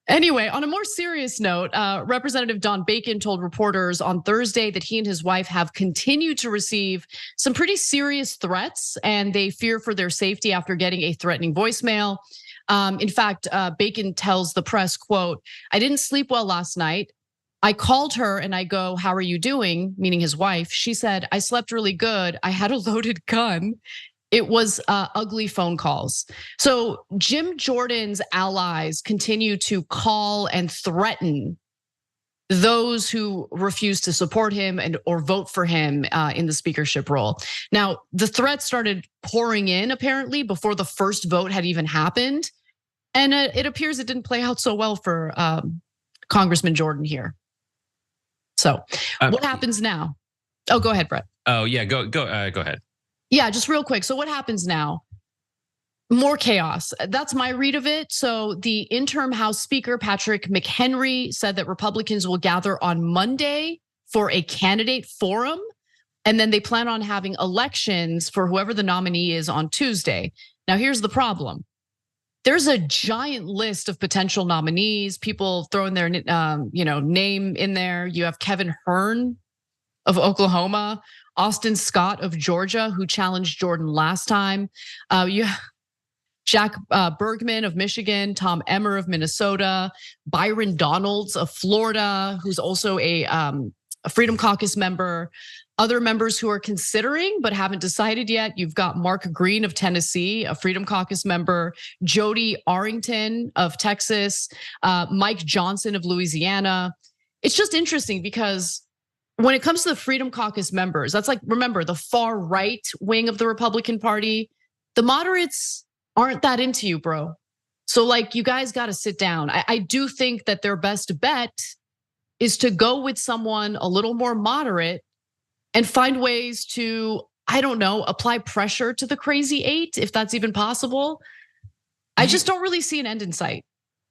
Anyway, on a more serious note, Representative Don Bacon told reporters on Thursday that he and his wife have continued to receive some pretty serious threats, and they fear for their safety after getting a threatening voicemail. In fact, Bacon tells the press, quote, "I didn't sleep well last night. I called her and I go, 'How are you doing?' Meaning his wife. She said, 'I slept really good. I had a loaded gun.'" It was ugly phone calls. So Jim Jordan's allies continue to call and threaten those who refuse to support him or vote for him in the speakership role. Now, the threats started pouring in apparently before the first vote had even happened. And it appears it didn't play out so well for Congressman Jordan here. So what happens now? Oh, go ahead, Brett. Oh yeah, go ahead. Yeah, just real quick. So what happens now? More chaos. That's my read of it. So the interim House Speaker, Patrick McHenry, said that Republicans will gather on Monday for a candidate forum. And then they plan on having elections for whoever the nominee is on Tuesday. Now, here's the problem. There's a giant list of potential nominees, people throwing their name in there. You have Kevin Hern of Oklahoma, Austin Scott of Georgia, who challenged Jordan last time. You have Jack Bergman of Michigan, Tom Emmer of Minnesota, Byron Donalds of Florida, who's also a Freedom Caucus member. Other members who are considering but haven't decided yet, you've got Mark Green of Tennessee, a Freedom Caucus member, Jody Arrington of Texas, Mike Johnson of Louisiana. It's just interesting because when it comes to the Freedom Caucus members, that's like, remember, the far right wing of the Republican Party, the moderates aren't that into you, bro. So like, you guys gotta sit down. I do think that their best bet is to go with someone a little more moderate and find ways to, I don't know, apply pressure to the crazy eight, if that's even possible. I just don't really see an end in sight.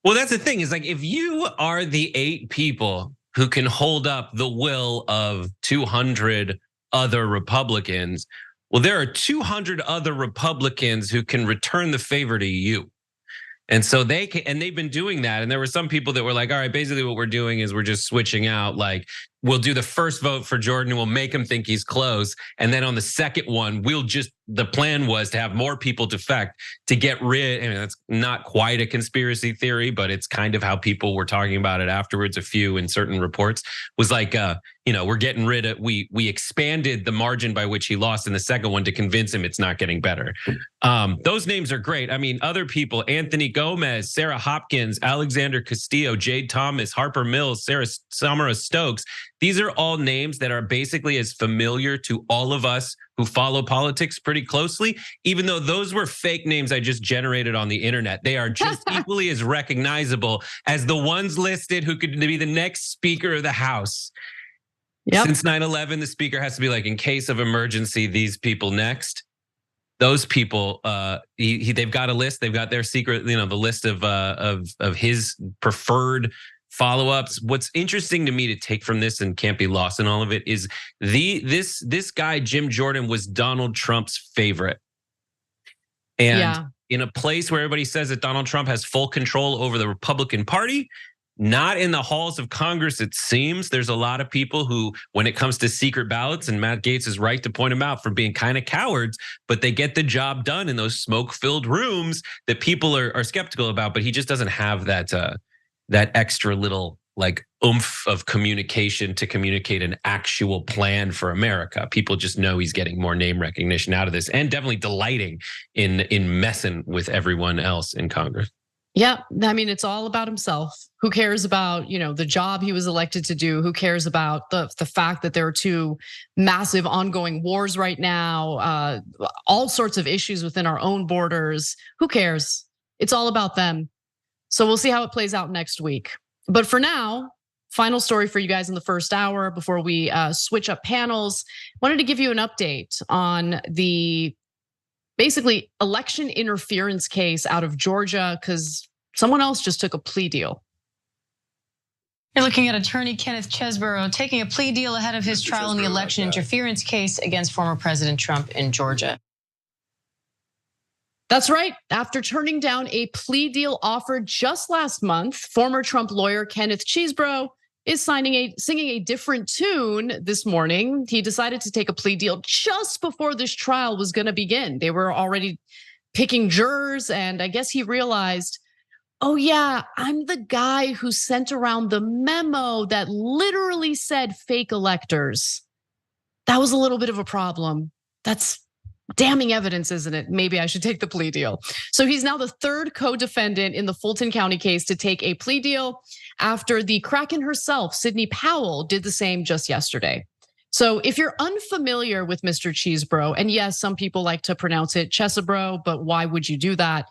Well, that's the thing, is like, if you are the 8 people who can hold up the will of 200 other Republicans, well, there are 200 other Republicans who can return the favor to you. And so they can, and they've been doing that. And there were some people that were like, all right, basically what we're doing is we're just switching out. Like, we'll do the first vote for Jordan, we'll make him think he's close. And then on the second one, the plan was to have more people defect to get rid. I mean, that's not quite a conspiracy theory, but it's kind of how people were talking about it afterwards. A few in certain reports was like, we're getting rid of, we expanded the margin by which he lost in the second one to convince him it's not getting better. Those names are great. I mean, other people, Anthony Gomez, Sarah Hopkins, Alexander Castillo, Jade Thomas, Harper Mills, Samara Stokes. These are all names that are basically as familiar to all of us who follow politics pretty closely, even though those were fake names I just generated on the internet. They are just equally as recognizable as the ones listed who could be the next Speaker of the House. Yep. Since 9/11, the Speaker has to be like, in case of emergency, these people next. Those people, they've got a list. They've got their secret, the list of his preferred follow-ups. What's interesting to me to take from this and can't be lost in all of it is this guy, Jim Jordan, was Donald Trump's favorite. And in a place where everybody says that Donald Trump has full control over the Republican Party, not in the halls of Congress, it seems. There's a lot of people who, when it comes to secret ballots, and Matt Gaetz is right to point them out for being kind of cowards, but they get the job done in those smoke-filled rooms that people are skeptical about. But he just doesn't have that extra little like oomph of communication to communicate an actual plan for America. People just know he's getting more name recognition out of this, and definitely delighting in messing with everyone else in Congress. Yeah, I mean, it's all about himself. Who cares about, the job he was elected to do? Who cares about the fact that there are two massive ongoing wars right now, all sorts of issues within our own borders? Who cares? It's all about them. So we'll see how it plays out next week. But for now, final story for you guys in the first hour before we switch up panels. Wanted to give you an update on the basically election interference case out of Georgia, because someone else just took a plea deal. You're looking at attorney Kenneth Chesebro taking a plea deal ahead of his trial in the election interference case against former President Trump in Georgia. That's right. After turning down a plea deal offered just last month, former Trump lawyer Kenneth Chesebro is singing a different tune this morning. He decided to take a plea deal just before this trial was going to begin. They were already picking jurors, and I guess he realized, oh yeah, I'm the guy who sent around the memo that literally said fake electors. That was a little bit of a problem. That's damning evidence, isn't it? Maybe I should take the plea deal. So he's now the third co-defendant in the Fulton County case to take a plea deal after the Kraken herself, Sidney Powell, did the same just yesterday. So if you're unfamiliar with Mr. Chesebro, and yes, some people like to pronounce it Chesebro, but why would you do that?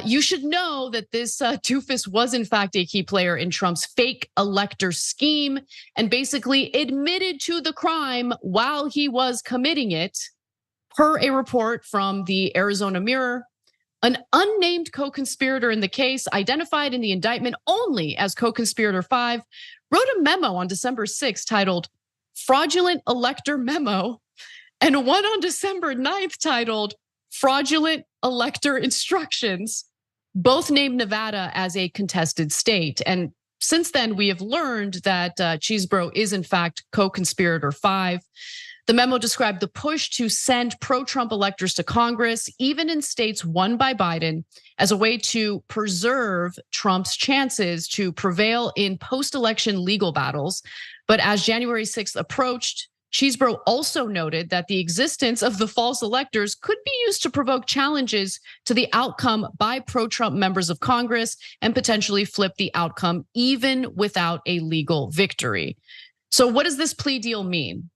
You should know that this doofus was in fact a key player in Trump's fake elector scheme and basically admitted to the crime while he was committing it. Per a report from the Arizona Mirror, an unnamed co-conspirator in the case, identified in the indictment only as co-conspirator 5, wrote a memo on December 6th titled Fraudulent Elector Memo, and one on December 9th titled Fraudulent Elector Instructions, both named Nevada as a contested state. And since then, we have learned that Chesebro is in fact co-conspirator 5. The memo described the push to send pro-Trump electors to Congress, even in states won by Biden, as a way to preserve Trump's chances to prevail in post-election legal battles. But as January 6th approached, Chesebro also noted that the existence of the false electors could be used to provoke challenges to the outcome by pro-Trump members of Congress and potentially flip the outcome even without a legal victory. So what does this plea deal mean?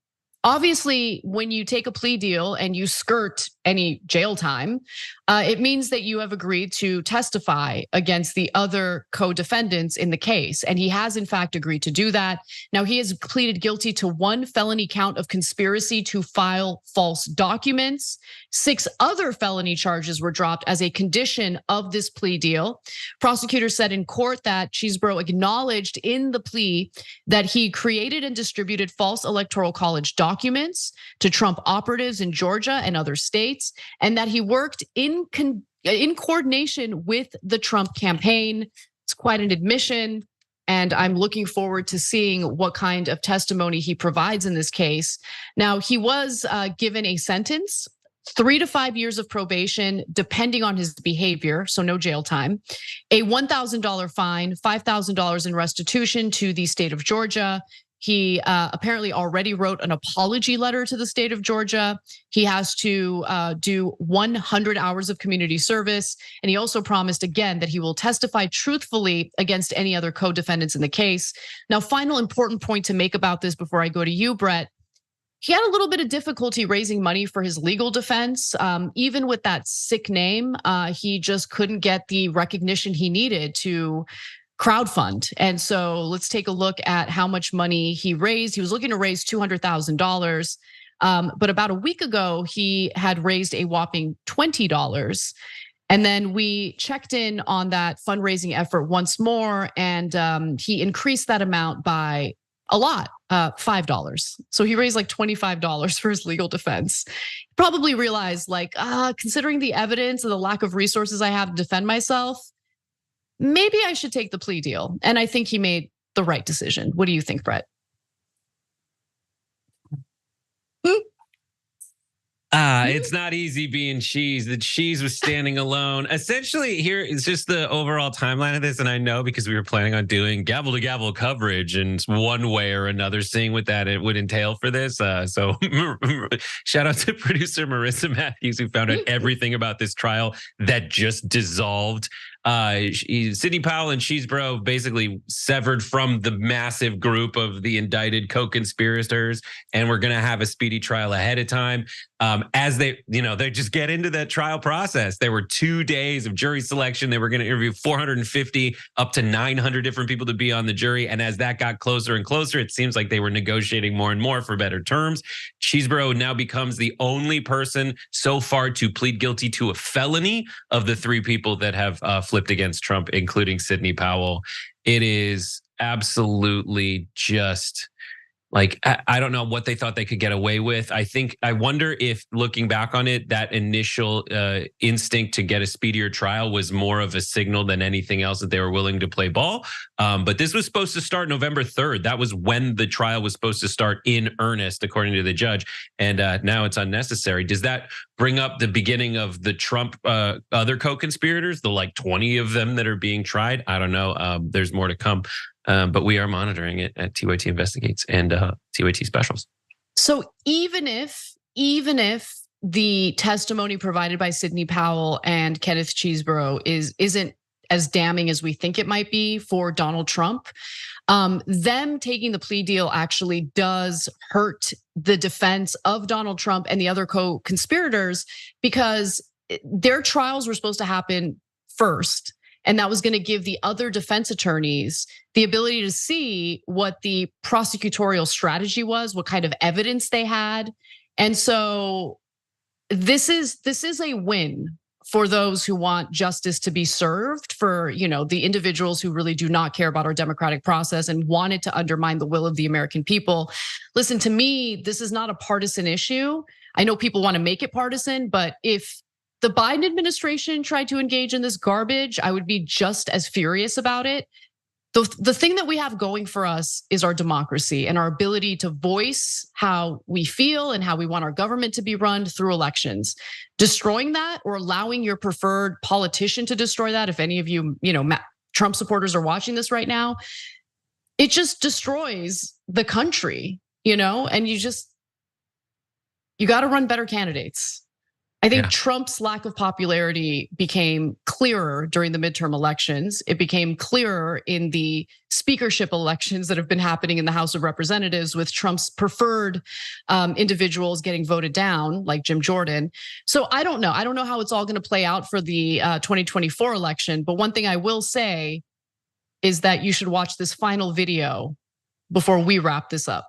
Obviously, when you take a plea deal and you skirt any jail time, it means that you have agreed to testify against the other co-defendants in the case. And he has in fact agreed to do that. Now, he has pleaded guilty to one felony count of conspiracy to file false documents. 6 other felony charges were dropped as a condition of this plea deal. Prosecutors said in court that Chesebro acknowledged in the plea that he created and distributed false electoral college documents to Trump operatives in Georgia and other states, and that he worked in coordination with the Trump campaign. It's quite an admission, and I'm looking forward to seeing what kind of testimony he provides in this case. Now, he was given a sentence, 3 to 5 years of probation, depending on his behavior, so no jail time, a $1,000 fine, $5,000 in restitution to the state of Georgia. He apparently already wrote an apology letter to the state of Georgia. He has to do 100 hours of community service. And he also promised again that he will testify truthfully against any other co-defendants in the case. Now, final important point to make about this before I go to you, Brett. he had a little bit of difficulty raising money for his legal defense. Even with that sick name, he just couldn't get the recognition he needed to crowdfund. And so let's take a look at how much money he raised. He was looking to raise $200,000. But about a week ago, he had raised a whopping $20. And then we checked in on that fundraising effort once more, and he increased that amount by a lot, $5. So he raised like $25 for his legal defense. Probably realized, like, considering the evidence and the lack of resources I have to defend myself, maybe I should take the plea deal. And I think he made the right decision. What do you think, Brett? It's not easy being Cheese. The Cheese was standing alone. Essentially, here is just the overall timeline of this. And I know because we were planning on doing gavel to gavel coverage and one way or another, seeing what that it would entail for this. So shout out to producer Marissa Matthews, who found out everything about this trial that just dissolved. Sidney Powell and Chesebro basically severed from the massive group of the indicted co-conspirators, and we're going to have a speedy trial ahead of time. As they just get into that trial process. There were 2 days of jury selection. They were going to interview 450 up to 900 different people to be on the jury. And as that got closer and closer, it seems like they were negotiating more and more for better terms. Chesebro now becomes the only person so far to plead guilty to a felony of the 3 people that have flipped against Trump, including Sidney Powell. It is absolutely just like, I don't know what they thought they could get away with. I wonder if, looking back on it, that initial instinct to get a speedier trial was more of a signal than anything else that they were willing to play ball. But this was supposed to start November 3rd. That was when the trial was supposed to start in earnest, according to the judge. And now it's unnecessary. Does that bring up the beginning of the Trump other co-conspirators, the like 20 of them that are being tried? I don't know. There's more to come. But we are monitoring it at TYT Investigates and TYT Specials. So even if the testimony provided by Sidney Powell and Kenneth Chesebro isn't as damning as we think it might be for Donald Trump, them taking the plea deal actually does hurt the defense of Donald Trump and the other co-conspirators, because their trials were supposed to happen first. And that was going to give the other defense attorneys the ability to see what the prosecutorial strategy was, what kind of evidence they had. And so this is a win for those who want justice to be served, for the individuals who really do not care about our democratic process and wanted to undermine the will of the American people. Listen, to me, this is not a partisan issue. I know people want to make it partisan, but if the Biden administration tried to engage in this garbage, I would be just as furious about it. The thing that we have going for us is our democracy and our ability to voice how we feel and how we want our government to be run through elections. Destroying that, or allowing your preferred politician to destroy that, if any of you, Trump supporters are watching this right now, it just destroys the country, and you got to run better candidates. I think Trump's lack of popularity became clearer during the midterm elections. It became clearer in the speakership elections that have been happening in the House of Representatives, with Trump's preferred individuals getting voted down, like Jim Jordan. So I don't know. I don't know how it's all going to play out for the 2024 election. But one thing I will say is that you should watch this final video before we wrap this up.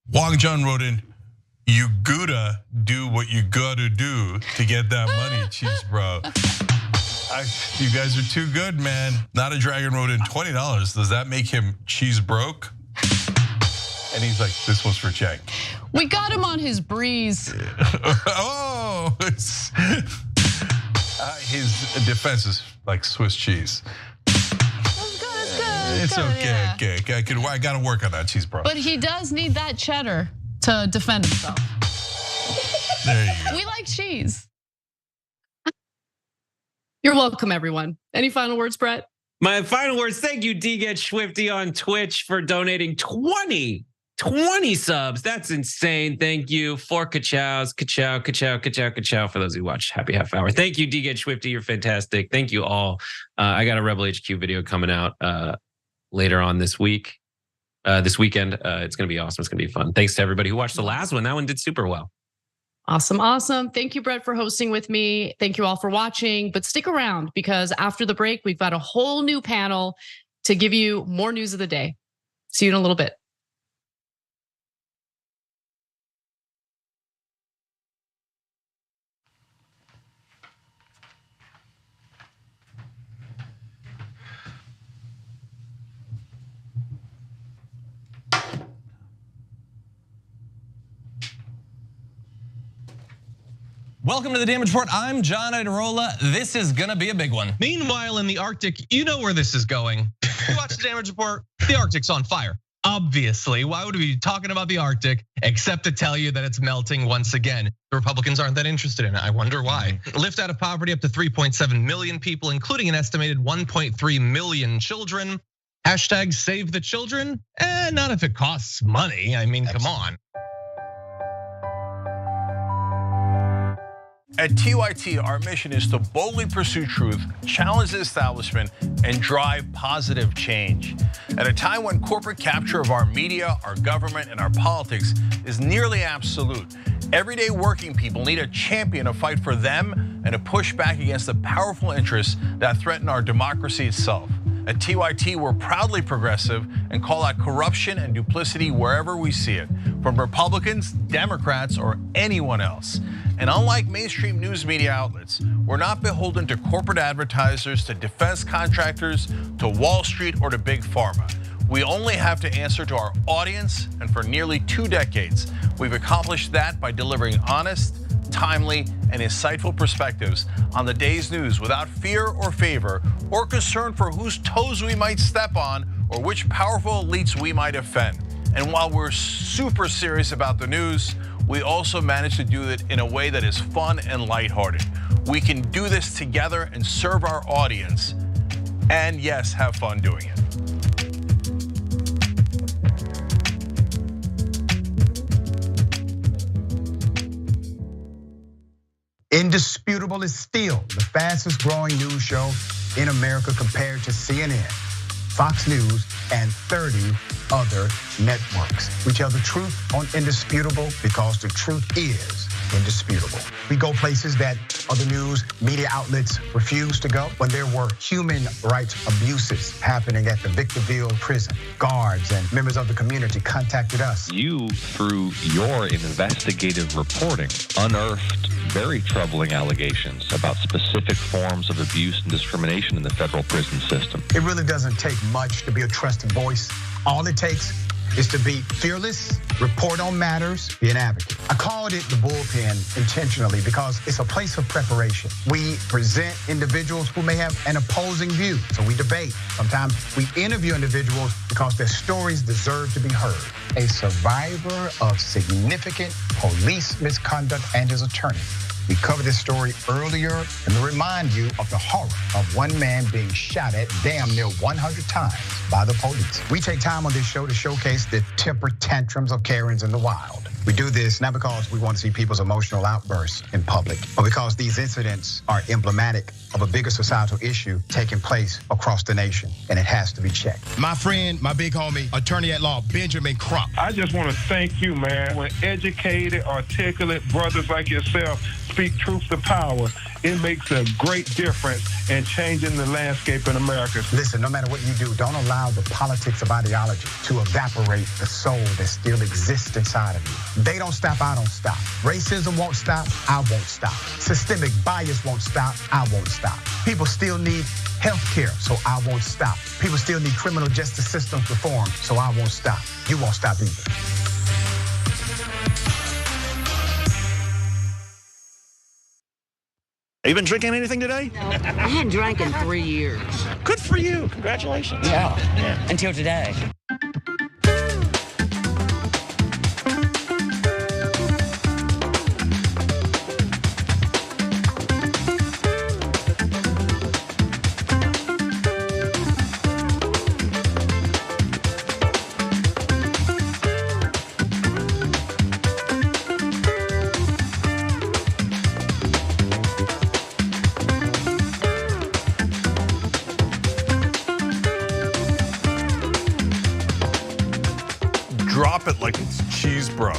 Wang Jun wrote in, "You gotta do what you gotta do to get that money, Chesebro." You guys are too good, man. Not a Dragon wrote in $20. Does that make him cheese broke? And he's like, "This was for Cenk." We got him on his breeze. Oh, his defense is like Swiss cheese. It's okay. Okay, I gotta work on that, Chesebro. But he does need that cheddar to defend himself. There you go. We like cheese. You're welcome, everyone. Any final words, Brett? My final words, thank you, D-Get Swifty on Twitch, for donating 20 subs. That's insane. Thank you. 4 ka-chows, ka-chow, ka-chow, ka-chow, ka-chow for those who watch Happy Half Hour. Thank you, D-Get Swifty. You're fantastic. Thank you all. I got a Rebel HQ video coming out later on this week. this weekend. It's going to be awesome. It's going to be fun. Thanks to everybody who watched the last one. That one did super well. Awesome. Thank you, Brett, for hosting with me. Thank you all for watching, but stick around because after the break, we've got a whole new panel to give you more news of the day. See you in a little bit. Welcome to the Damage Report. I'm John Idarola. This is gonna be a big one. Meanwhile, in the Arctic, you know where this is going. You watch the Damage Report, the Arctic's on fire. Obviously, why would we be talking about the Arctic except to tell you that it's melting once again? The Republicans aren't that interested in it. I wonder why. Lift out of poverty up to 3.7 million people, including an estimated 1.3 million children. Hashtag save the children? Not if it costs money. I mean, come on. At TYT, our mission is to boldly pursue truth, challenge the establishment, and drive positive change. At a time when corporate capture of our media, our government, and our politics is nearly absolute, everyday working people need a champion to fight for them and to push back against the powerful interests that threaten our democracy itself. At TYT, we're proudly progressive and call out corruption and duplicity wherever we see it, from Republicans, Democrats, or anyone else. And unlike mainstream news media outlets, we're not beholden to corporate advertisers, to defense contractors, to Wall Street, or to big pharma. We only have to answer to our audience, and for nearly 2 decades, we've accomplished that by delivering honest, timely, and insightful perspectives on the day's news without fear or favor or concern for whose toes we might step on or which powerful elites we might offend. And while we're super serious about the news, we also manage to do it in a way that is fun and lighthearted. We can do this together and serve our audience, and yes, have fun doing it. Indisputable is still the fastest growing news show in America compared to CNN, Fox News, and 30 other networks. We tell the truth on Indisputable because the truth is indisputable. We go places that other news media outlets refuse to go. When there were human rights abuses happening at the Victorville prison, guards and members of the community contacted us. You, through your investigative reporting, unearthed very troubling allegations about specific forms of abuse and discrimination in the federal prison system. It really doesn't take much to be a trusted voice. All it takes is to be fearless, report on matters, be an advocate. I called it the bullpen intentionally because it's a place of preparation. We present individuals who may have an opposing view, so we debate. Sometimes we interview individuals because their stories deserve to be heard. A survivor of significant police misconduct and his attorney. We covered this story earlier and to remind you of the horror of one man being shot at damn near 100 times by the police. We take time on this show to showcase the temper tantrums of Karens in the wild. We do this not because we want to see people's emotional outbursts in public, but because these incidents are emblematic of a bigger societal issue taking place across the nation, and it has to be checked. My friend, my big homie, attorney at law, Benjamin Crump. I just want to thank you, man. When educated, articulate brothers like yourself speak truth to power, it makes a great difference in changing the landscape in America. Listen, no matter what you do, don't allow the politics of ideology to evaporate the soul that still exists inside of you. They don't stop, I don't stop. Racism won't stop, I won't stop. Systemic bias won't stop, I won't stop. People still need health care, so I won't stop. People still need criminal justice systems reform, so I won't stop. You won't stop either. Have you been drinking anything today? No, I hadn't drank in 3 years. Good for you. Congratulations. Yeah. Until today. it like it's Chesebro.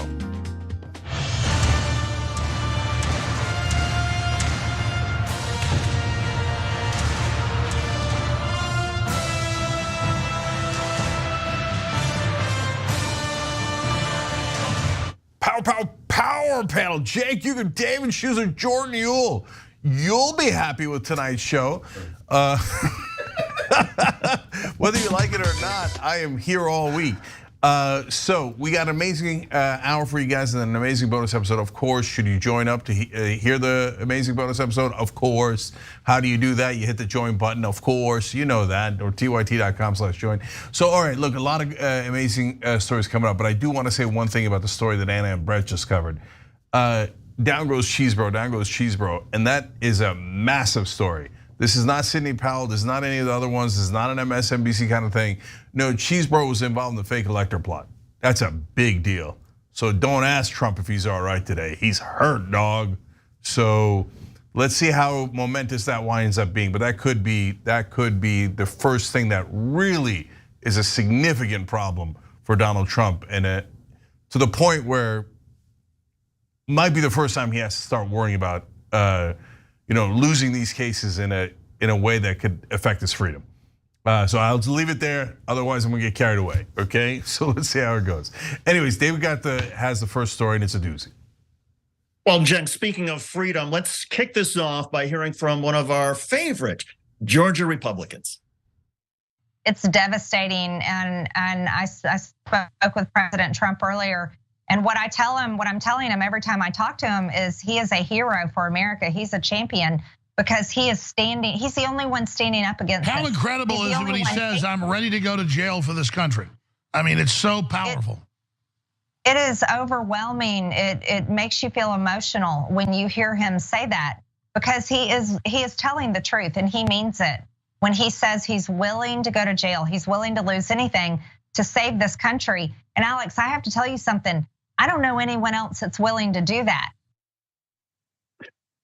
Power panel. Jake, you can David Schuster, Jordan Uhl. You'll be happy with tonight's show. Whether you like it or not, I am here all week. So we got an amazing hour for you guys and an amazing bonus episode. Of course, should you join up to hear the amazing bonus episode? Of course. How do you do that? You hit the join button, of course. You know that, or tyt.com/join. So, all right, look, a lot of amazing stories coming up, but I do want to say one thing about the story that Anna and Brett just covered. Down goes Chesebro, and that is a massive story. This is not Sidney Powell, this is not any of the other ones, this is not an MSNBC kind of thing. No, Chesebro was involved in the fake elector plot. That's a big deal. So don't ask Trump if he's all right today. He's hurt, dog. So let's see how momentous that winds up being. But that could be the first thing that really is a significant problem for Donald Trump, and to the point where might be the first time he has to start worrying about losing these cases in a way that could affect his freedom. So I'll just leave it there. Otherwise, I'm gonna get carried away. Okay, so let's see how it goes. Anyways, David has the first story, and it's a doozy. Well, Jen, speaking of freedom, let's kick this off by hearing from one of our favorite Georgia Republicans. It's devastating, and I spoke with President Trump earlier. And what I'm telling him every time I talk to him is he is a hero for America. He's a champion because he's the only one standing up against How incredible is it when he says, I'm ready to go to jail for this country? I mean, it's so powerful. It is overwhelming. It makes you feel emotional when you hear him say that, because he is telling the truth and he means it. When he says he's willing to go to jail, he's willing to lose anything to save this country. And Alex, I have to tell you something. I don't know anyone else that's willing to do that.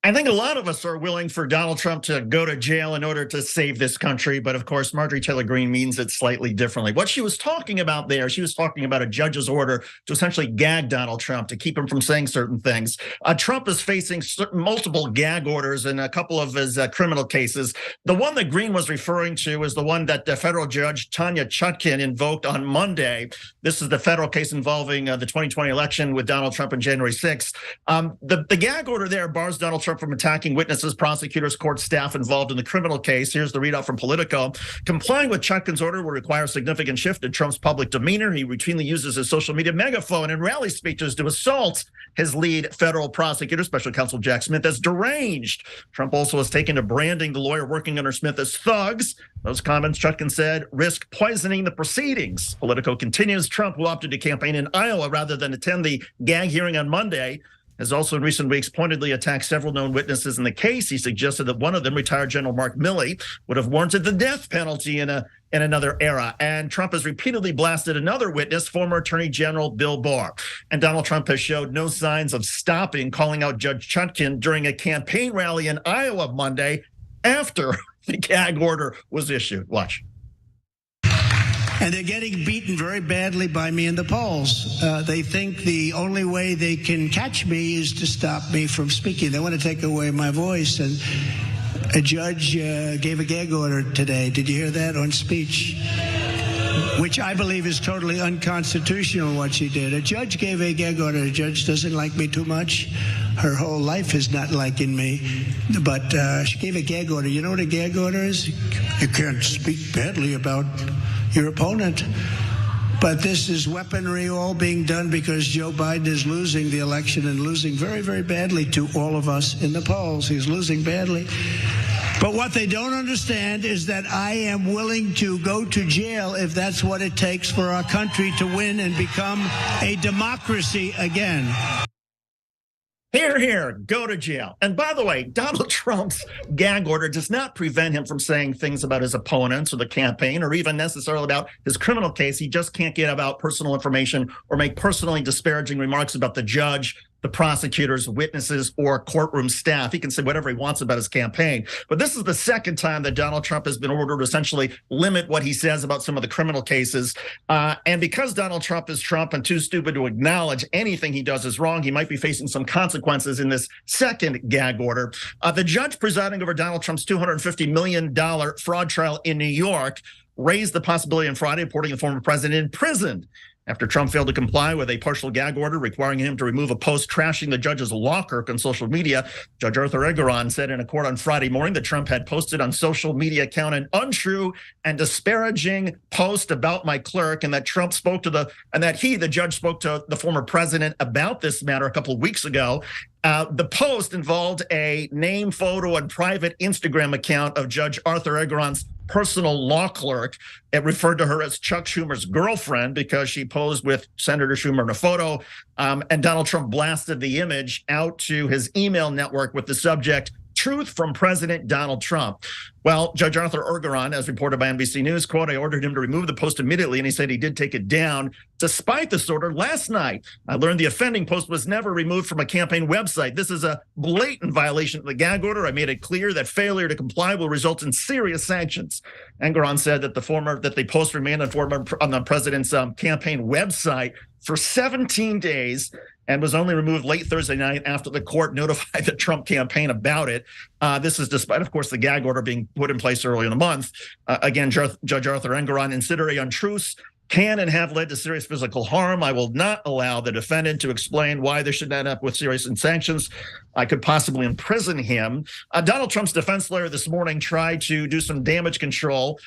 I think a lot of us are willing for Donald Trump to go to jail in order to save this country. But of course, Marjorie Taylor Greene means it slightly differently. What she was talking about there, she was talking about a judge's order to essentially gag Donald Trump, to keep him from saying certain things. Trump is facing multiple gag orders in a couple of his criminal cases. The one that Greene was referring to is the one that federal judge Tanya Chutkin invoked on Monday. This is the federal case involving the 2020 election with Donald Trump on January 6th. The gag order there bars Donald Trump from attacking witnesses, prosecutors, court staff involved in the criminal case. Here's the readout from Politico. Complying with Chutkin's order will require a significant shift in Trump's public demeanor. He routinely uses his social media megaphone and rally speeches to assault his lead federal prosecutor, Special Counsel Jack Smith, as deranged. Trump also has taken to branding the lawyer working under Smith as thugs. Those comments, Chutkin said, risk poisoning the proceedings. Politico continues. Trump, who opted to campaign in Iowa rather than attend the gag hearing on Monday, has also in recent weeks pointedly attacked several known witnesses in the case. He suggested that one of them, retired General Mark Milley, would have warranted the death penalty in another era. And Trump has repeatedly blasted another witness, former Attorney General Bill Barr. And Donald Trump has showed no signs of stopping, calling out Judge Chutkin during a campaign rally in Iowa Monday after the gag order was issued. Watch. And they're getting beaten very badly by me in the polls. They think the only way they can catch me is to stop me from speaking. They want to take away my voice. And a judge gave a gag order today. Did you hear that on speech? Which I believe is totally unconstitutional what she did. A judge gave a gag order. A judge doesn't like me too much. Her whole life is not liking me. But she gave a gag order. You know what a gag order is? You can't speak badly about your opponent. But this is weaponry all being done because Joe Biden is losing the election and losing very, very badly to all of us in the polls. He's losing badly. But what they don't understand is that I am willing to go to jail if that's what it takes for our country to win and become a democracy again. Hear, hear, go to jail. And by the way, Donald Trump's gag order does not prevent him from saying things about his opponents or the campaign or even necessarily about his criminal case. He just can't get about personal information or make personally disparaging remarks about the judge the prosecutors, witnesses, or courtroom staff. He can say whatever he wants about his campaign. But this is the second time that Donald Trump has been ordered to essentially limit what he says about some of the criminal cases. And because Donald Trump is Trump and too stupid to acknowledge anything he does is wrong, he might be facing some consequences in this second gag order. The judge presiding over Donald Trump's $250 million fraud trial in New York raised the possibility on Friday of putting the former president in prison after Trump failed to comply with a partial gag order requiring him to remove a post trashing the judge's law clerk on social media. Judge Arthur Engoron said in a court on Friday morning that Trump had posted on social media account an untrue and disparaging post about my clerk, and that Trump spoke to the judge spoke to the former president about this matter a couple of weeks ago. The post involved a name, photo, and private Instagram account of Judge Arthur Engoron's personal law clerk. It referred to her as Chuck Schumer's girlfriend because she posed with Senator Schumer in a photo. And Donald Trump blasted the image out to his email network with the subject, "Truth from President Donald Trump." Well, Judge Arthur Engoron, as reported by NBC News, quote, "I ordered him to remove the post immediately," and he said he did take it down. "Despite this order, last night, I learned the offending post was never removed from a campaign website. This is a blatant violation of the gag order. I made it clear that failure to comply will result in serious sanctions." Engoron said that the post remained on the president's campaign website for 17 days and was only removed late Thursday night after the court notified the Trump campaign about it. This is despite, of course, the gag order being put in place early in the month. Again, Judge Arthur Engoron, incendiary untruths can and have led to serious physical harm. I will not allow the defendant to explain why they should end up with serious sanctions. I could possibly imprison him. Donald Trump's defense lawyer this morning tried to do some damage control.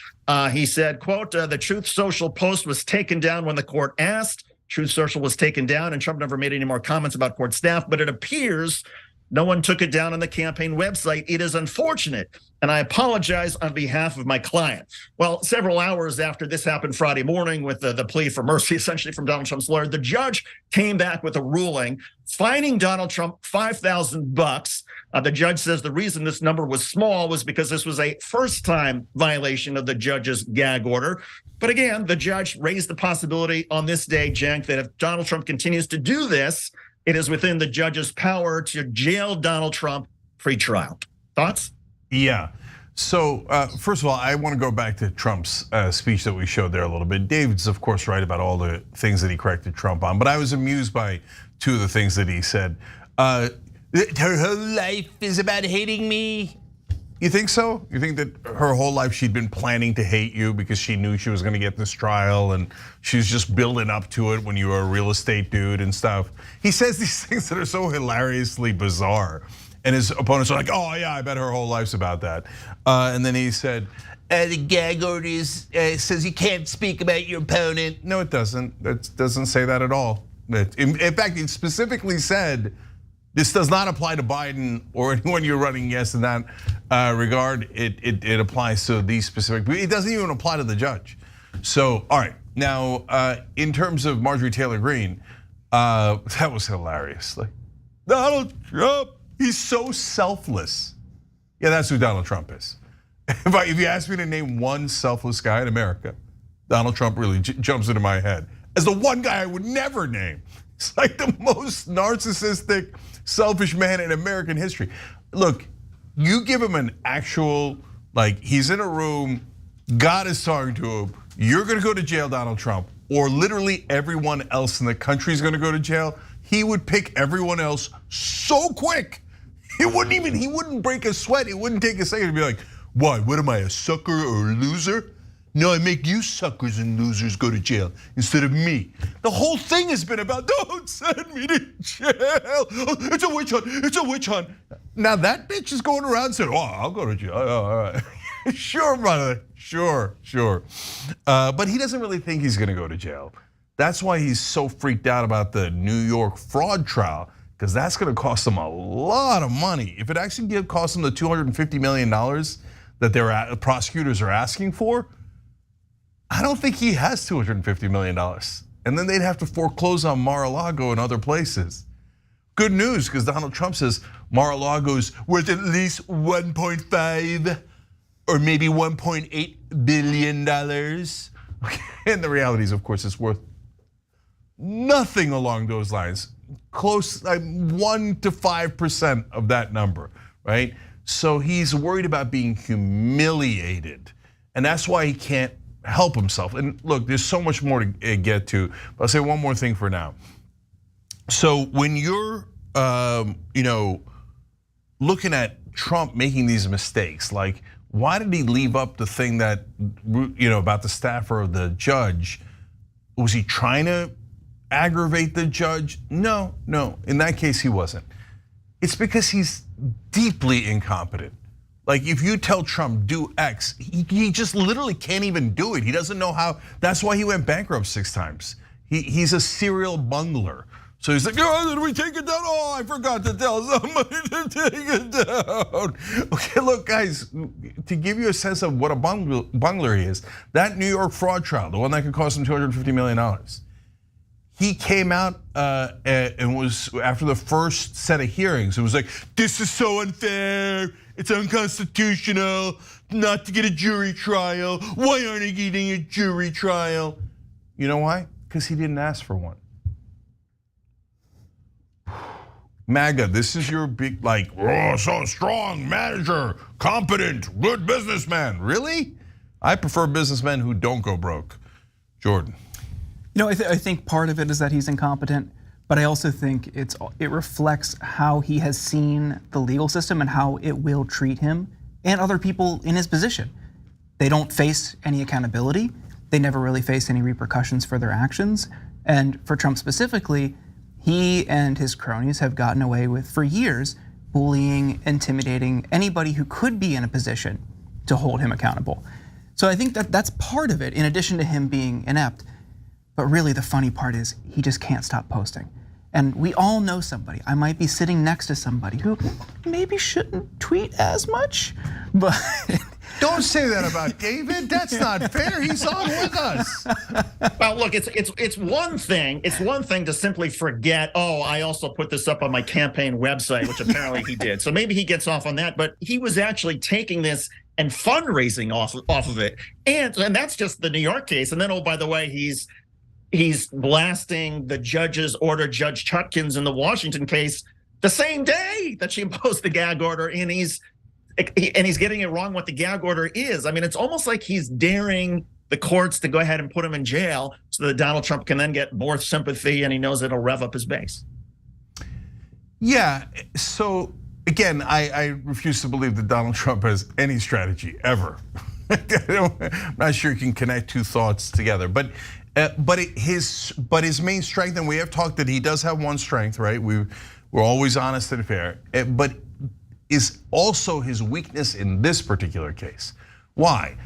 He said, quote, "The Truth Social post was taken down when the court asked. Truth Social was taken down, and Trump never made any more comments about court staff, but it appears no one took it down on the campaign website. It is unfortunate, and I apologize on behalf of my client." Well, several hours after this happened Friday morning with the plea for mercy, essentially from Donald Trump's lawyer, the judge came back with a ruling fining Donald Trump $5,000. The judge says the reason this number was small was because this was a first-time violation of the judge's gag order. But again, the judge raised the possibility on this day, Cenk, that if Donald Trump continues to do this, it is within the judge's power to jail Donald Trump pre-trial. Thoughts? Yeah. So first of all, I want to go back to Trump's speech that we showed there a little bit. David's, of course, right about all the things that he corrected Trump on, but I was amused by two of the things that he said. Her whole life is about hating me. You think so? You think that her whole life she'd been planning to hate you because she knew she was going to get this trial and she's just building up to it when you were a real estate dude and stuff? He says these things that are so hilariously bizarre. And his opponents are like, "Oh yeah, I bet her whole life's about that." And then he said, "The gag order says you can't speak about your opponent." No, it doesn't. It doesn't say that at all. In fact, it specifically said, this does not apply to Biden or anyone you're running against in that regard. It applies to these specific, it doesn't even apply to the judge. So, all right, now in terms of Marjorie Taylor Greene, that was hilarious. Like, Donald Trump, he's so selfless. Yeah, that's who Donald Trump is. If you ask me to name one selfless guy in America, Donald Trump really jumps into my head as the one guy I would never name. It's like the most narcissistic, selfish man in American history. Look, you give him an actual, like he's in a room, God is talking to him, you're gonna go to jail, Donald Trump, or literally everyone else in the country is gonna go to jail, he would pick everyone else so quick. He wouldn't break a sweat, it wouldn't take a second to be like, what am I, a sucker or a loser? No, I make you suckers and losers go to jail instead of me. The whole thing has been about, don't send me to jail. It's a witch hunt, it's a witch hunt. Now that bitch is going around saying, I'll go to jail, all right. Sure, brother, sure. But he doesn't really think he's gonna go to jail. That's why he's so freaked out about the New York fraud trial, because that's gonna cost him a lot of money. If it actually costs him the $250 million that their prosecutors are asking for, I don't think he has $250 million. And then they'd have to foreclose on Mar-a-Lago and other places. Good news, because Donald Trump says Mar-a-Lago's worth at least 1.5 or maybe $1.8 billion. And the reality is, of course, it's worth nothing along those lines. close, like 1 to 5% of that number, right? So he's worried about being humiliated. And that's why he can't help himself. And look, there's so much more to get to, but I'll say one more thing for now. So when you're, looking at Trump making these mistakes, like why did he leave up the thing that, about the staffer of the judge? Was he trying to aggravate the judge? No. In that case, he wasn't. It's because he's deeply incompetent. Like if you tell Trump do X, he just literally can't even do it. He doesn't know how. That's why he went bankrupt 6 times. He's a serial bungler. So he's like, oh, did we take it down? Oh, I forgot to tell somebody to take it down. Okay, look, guys, to give you a sense of what a bungler he is, that New York fraud trial, the one that could cost him $250 million, he came out and was, after the first set of hearings, it was like, this is so unfair. It's unconstitutional not to get a jury trial. Why aren't you getting a jury trial? You know why? Because he didn't ask for one. MAGA, this is your big, like, oh, so strong manager, competent, good businessman. Really? I prefer businessmen who don't go broke. Jordan. I think part of it is that he's incompetent, but I also think it reflects how he has seen the legal system and how it will treat him and other people in his position. They don't face any accountability. They never really face any repercussions for their actions. And for Trump specifically, he and his cronies have gotten away with, for years, bullying, intimidating anybody who could be in a position to hold him accountable. So I think that's part of it, in addition to him being inept. But really the funny part is he just can't stop posting. And we all know somebody. I might be sitting next to somebody who maybe shouldn't tweet as much, but don't say that about David. That's not fair. He's on with us. Well, look, it's one thing. It's one thing to simply forget. Oh, I also put this up on my campaign website, which apparently he did. So maybe he gets off on that. But he was actually taking this and fundraising off of it, and that's just the New York case. And then, oh, by the way, he's blasting the judge's order, Judge Chutkin's in the Washington case, the same day that she imposed the gag order, and he's getting it wrong what the gag order is. I mean, it's almost like he's daring the courts to go ahead and put him in jail so that Donald Trump can then get more sympathy, and he knows it'll rev up his base. Yeah, so again, I refuse to believe that Donald Trump has any strategy ever. I'm not sure you can connect two thoughts together, but his main strength, and we have talked that he does have one strength, right? We're always honest and fair, but is also his weakness in this particular case. Why?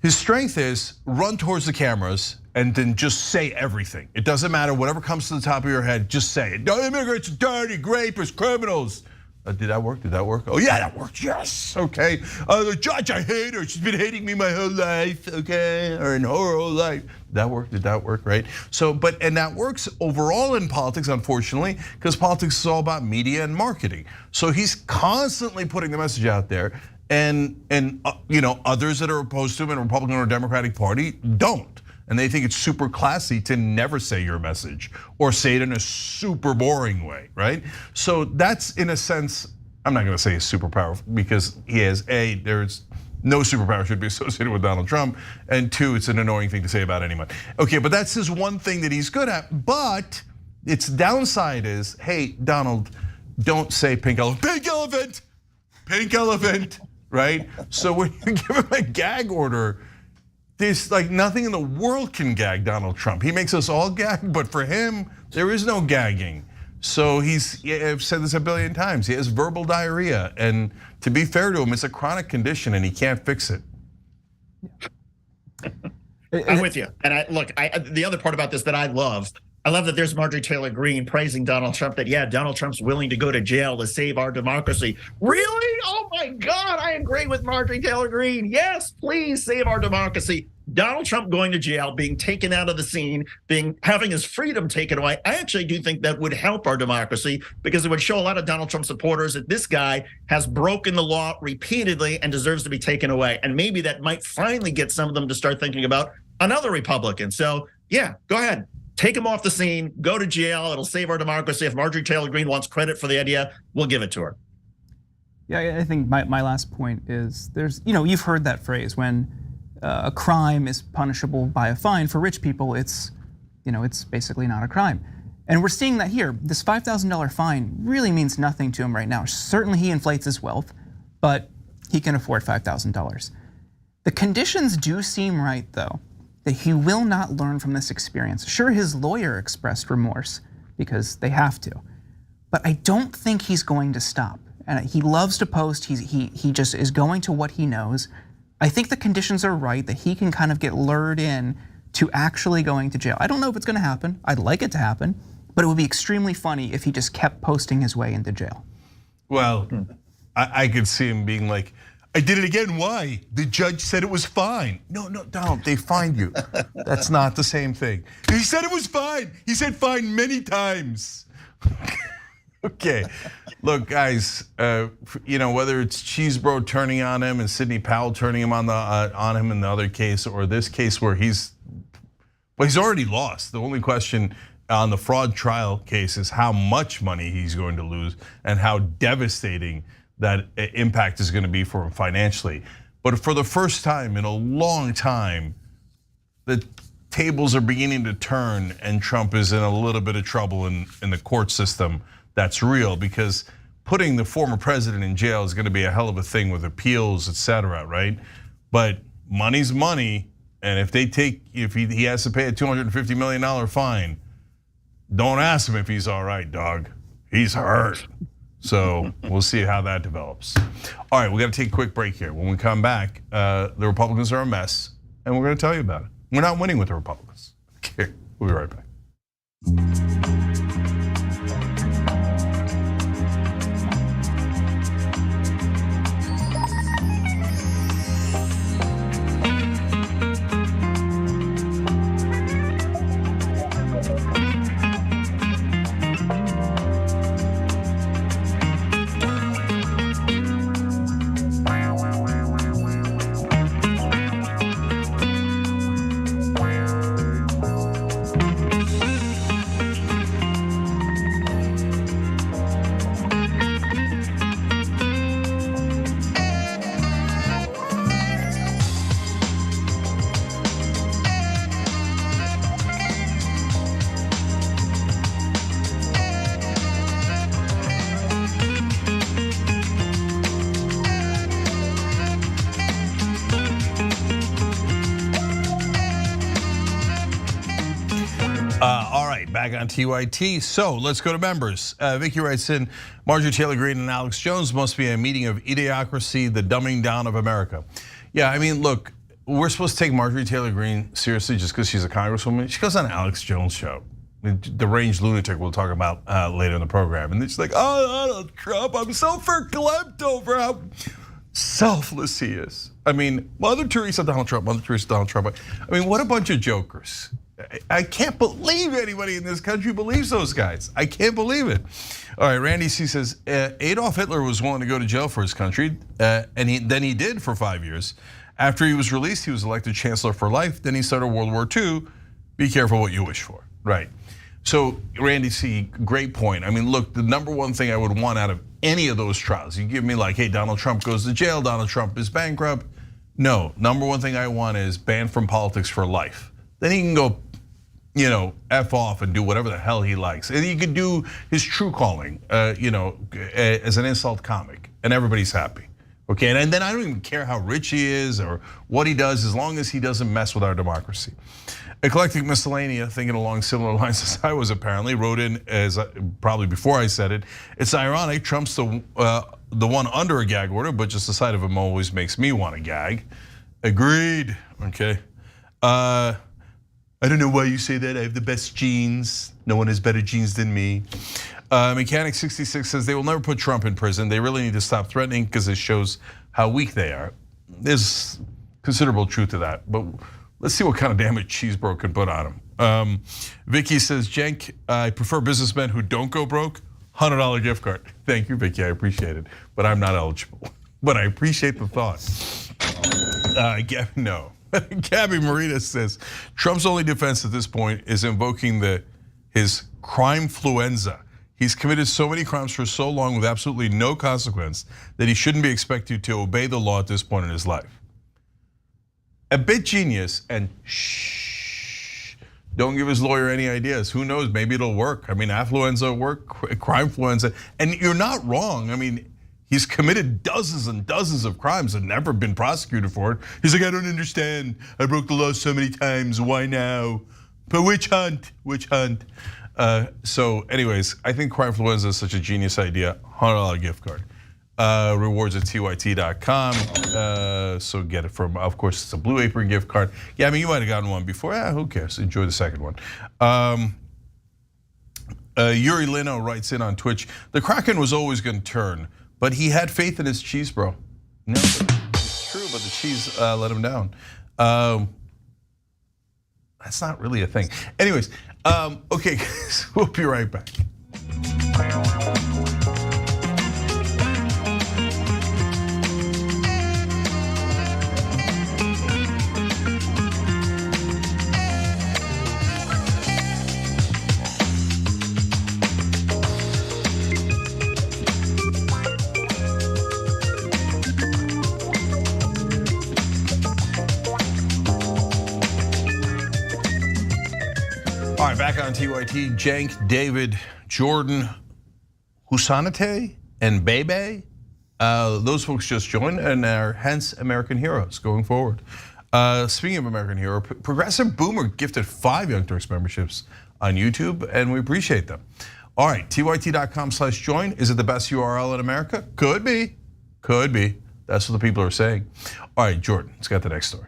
His strength is run towards the cameras and then just say everything. It doesn't matter, whatever comes to the top of your head, just say it. No, immigrants are dirty, rapists, criminals. Did that work? Did that work? Oh yeah, that worked, yes, okay. The judge, I hate her, she's been hating me my whole life, okay, or in her whole life. Did that work? Did that work, right? So, and that works overall in politics, unfortunately, because politics is all about media and marketing. So he's constantly putting the message out there, and others that are opposed to him in the Republican or Democratic Party don't. And they think it's super classy to never say your message or say it in a super boring way, right? So that's, in a sense, I'm not gonna say he's super powerful, because he is, there's no superpower should be associated with Donald Trump, and 2, it's an annoying thing to say about anyone. Okay, but that's his one thing that he's good at, but its downside is, hey, Donald, don't say pink elephant, right? So when you give him a gag order, there's like nothing in the world can gag Donald Trump. He makes us all gag, but for him, there is no gagging. So I've said this a billion times, he has verbal diarrhea, and to be fair to him, it's a chronic condition and he can't fix it. I'm with you. And look, the other part about this that I love that there's Marjorie Taylor Greene praising Donald Trump, that yeah, Donald Trump's willing to go to jail to save our democracy. Really? Oh my God, I agree with Marjorie Taylor Greene. Yes, please save our democracy. Donald Trump going to jail, being taken out of the scene, having his freedom taken away, I actually do think that would help our democracy, because it would show a lot of Donald Trump supporters that this guy has broken the law repeatedly and deserves to be taken away. And maybe that might finally get some of them to start thinking about another Republican. So yeah, go ahead. take him off the scene, go to jail. It'll save our democracy. If Marjorie Taylor Greene wants credit for the idea, we'll give it to her. Yeah, I think my last point is you've heard that phrase when a crime is punishable by a fine. For rich people, it's basically not a crime. And we're seeing that here. This $5,000 fine really means nothing to him right now. Certainly he inflates his wealth, but he can afford $5,000. The conditions do seem right though, that he will not learn from this experience. Sure, his lawyer expressed remorse because they have to, but I don't think he's going to stop. And he loves to post, he just is going to what he knows. I think the conditions are right that he can kind of get lured in to actually going to jail. I don't know if it's gonna happen, I'd like it to happen, but it would be extremely funny if he just kept posting his way into jail. Well, I could see him being like, I did it again, why? The judge said it was fine. No, Donald, they fined you. That's not the same thing. He said it was fine. He said fine many times. Okay, look guys, whether it's Chesebro turning on him and Sidney Powell turning him on him in the other case, or this case where he's already lost. The only question on the fraud trial case is how much money he's going to lose and how devastating that impact is going to be for him financially. But for the first time in a long time, the tables are beginning to turn and Trump is in a little bit of trouble in the court system. That's real, because putting the former president in jail is going to be a hell of a thing with appeals, etc., right? But money's money, and if he has to pay a $250 million fine, don't ask him if he's all right, dog. He's hurt. So we'll see how that develops. All right, we got to take a quick break here. When we come back, the Republicans are a mess, and we're going to tell you about it. We're not winning with the Republicans. Okay, we'll be right back. Back on TYT. So let's go to members. Vicky writes in, Marjorie Taylor Greene and Alex Jones must be a meeting of idiocracy, the dumbing down of America. Yeah, I mean, look, we're supposed to take Marjorie Taylor Greene seriously just because she's a congresswoman. She goes on Alex Jones' show, the deranged lunatic we'll talk about later in the program. And she's like, oh, Donald Trump, I'm so verklempt over how selfless he is. I mean, Mother Teresa Donald Trump, Mother Teresa Donald Trump. I mean, what a bunch of jokers. I can't believe anybody in this country believes those guys. I can't believe it. All right, Randy C says, Adolf Hitler was willing to go to jail for his country, and then he did for 5 years. After he was released, he was elected chancellor for life. Then he started World War II. Be careful what you wish for, right? So Randy C, great point. I mean, look, the number one thing I would want out of any of those trials, you give me like, hey, Donald Trump goes to jail, Donald Trump is bankrupt. No, number one thing I want is banned from politics for life. Then he can go, F off and do whatever the hell he likes. And he could do his true calling, as an insult comic, and everybody's happy. Okay, and then I don't even care how rich he is or what he does, as long as he doesn't mess with our democracy. Eclectic Miscellanea, thinking along similar lines as I was apparently, wrote in, as probably before I said it, it's ironic, Trump's the one under a gag order, but just the sight of him always makes me want to gag. Agreed, okay. I don't know why you say that. I have the best genes. No one has better genes than me. Mechanic 66 says they will never put Trump in prison. They really need to stop threatening because it shows how weak they are. There's considerable truth to that, but let's see what kind of damage Chesebro can put on him. Vicky says, Cenk, I prefer businessmen who don't go broke. $100 gift card. Thank you, Vicky, I appreciate it, but I'm not eligible. But I appreciate the thought. No. Gabby Marita says, Trump's only defense at this point is invoking his crime-fluenza. He's committed so many crimes for so long with absolutely no consequence that he shouldn't be expected to obey the law at this point in his life. A bit genius, and shh, don't give his lawyer any ideas. Who knows, maybe it'll work. I mean, affluenza work, crime-fluenza, and you're not wrong. I mean, he's committed dozens and dozens of crimes and never been prosecuted for it. He's like, I don't understand. I broke the law so many times, why now? But witch hunt. So anyways, I think crime-fluenza is such a genius idea. $100 gift card. Rewards at tyt.com. So get it from, of course, it's a Blue Apron gift card. Yeah, I mean, you might have gotten one before. Who cares? Enjoy the second one. Yuri Lino writes in on Twitch, the Kraken was always going to turn, but he had faith in his cheese, bro. No, it's true, but the cheese let him down. That's not really a thing. Anyways, okay, guys, we'll be right back. All right, back on TYT, Jank, David, Jordan, Husanate, and Bebe. Those folks just joined and are hence American heroes going forward. Speaking of American hero, Progressive Boomer gifted 5 Young Turks memberships on YouTube, and we appreciate them. All right, tyt.com/join. Is it the best URL in America? Could be. That's what the people are saying. All right, Jordan, let's get the next story.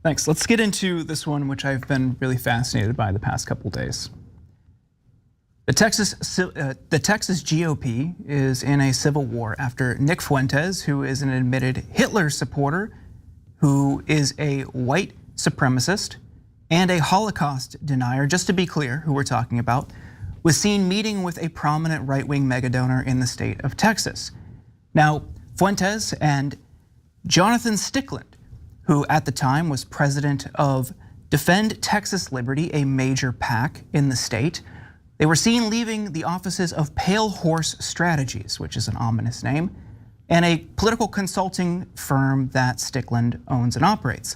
Thanks. Let's get into this one, which I've been really fascinated by the past couple days. The Texas GOP is in a civil war after Nick Fuentes, who is an admitted Hitler supporter, who is a white supremacist and a Holocaust denier, just to be clear who we're talking about, was seen meeting with a prominent right-wing megadonor in the state of Texas. Now, Fuentes and Jonathan Stickland, who at the time was president of Defend Texas Liberty, a major PAC in the state, they were seen leaving the offices of Pale Horse Strategies, which is an ominous name, and a political consulting firm that Stickland owns and operates.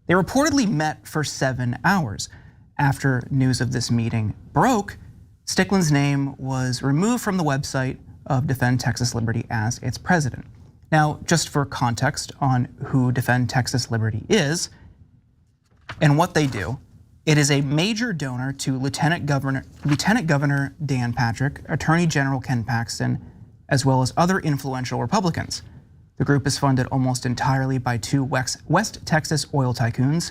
They reportedly met for 7 hours. After news of this meeting broke, Stickland's name was removed from the website of Defend Texas Liberty as its president. Now, just for context on who Defend Texas Liberty is and what they do, it is a major donor to Lieutenant Governor Dan Patrick, Attorney General Ken Paxton, as well as other influential Republicans. The group is funded almost entirely by 2 West Texas oil tycoons,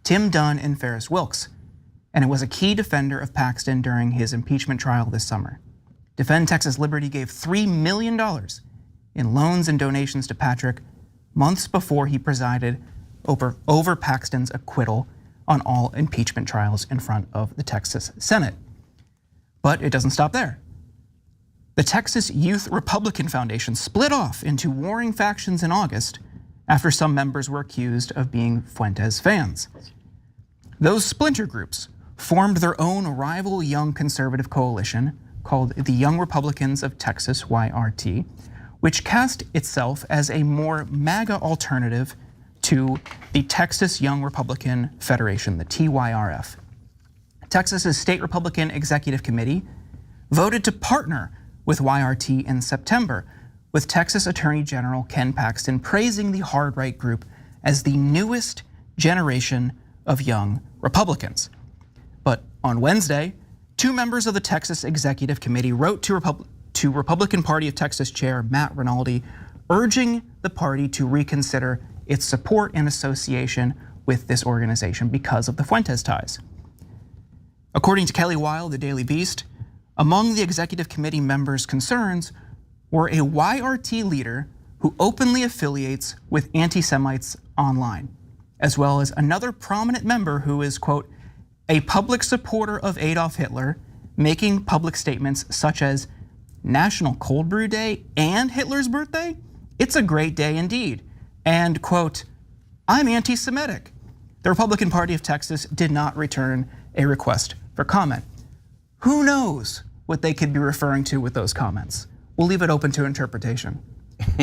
Tim Dunn and Ferris Wilks, and it was a key defender of Paxton during his impeachment trial this summer. Defend Texas Liberty gave $3 million in loans and donations to Patrick months before he presided over Paxton's acquittal on all impeachment trials in front of the Texas Senate. But it doesn't stop there. The Texas Youth Republican Foundation split off into warring factions in August after some members were accused of being Fuentes fans. Those splinter groups formed their own rival young conservative coalition called the Young Republicans of Texas, YRT, which cast itself as a more MAGA alternative to the Texas Young Republican Federation, the TYRF. Texas's State Republican Executive Committee voted to partner with YRT in September, with Texas Attorney General Ken Paxton praising the hard right group as the newest generation of young Republicans. But on Wednesday, 2 members of the Texas Executive Committee wrote to Republican Party of Texas Chair Matt Rinaldi, urging the party to reconsider its support and association with this organization because of the Fuentes ties. According to Kelly Weil, the Daily Beast, among the Executive Committee members' concerns were a YRT leader who openly affiliates with anti-Semites online, as well as another prominent member who is, quote, a public supporter of Adolf Hitler, making public statements such as National Cold Brew Day and Hitler's birthday? It's a great day indeed. And quote, I'm anti-Semitic. The Republican Party of Texas did not return a request for comment. Who knows what they could be referring to with those comments? We'll leave it open to interpretation.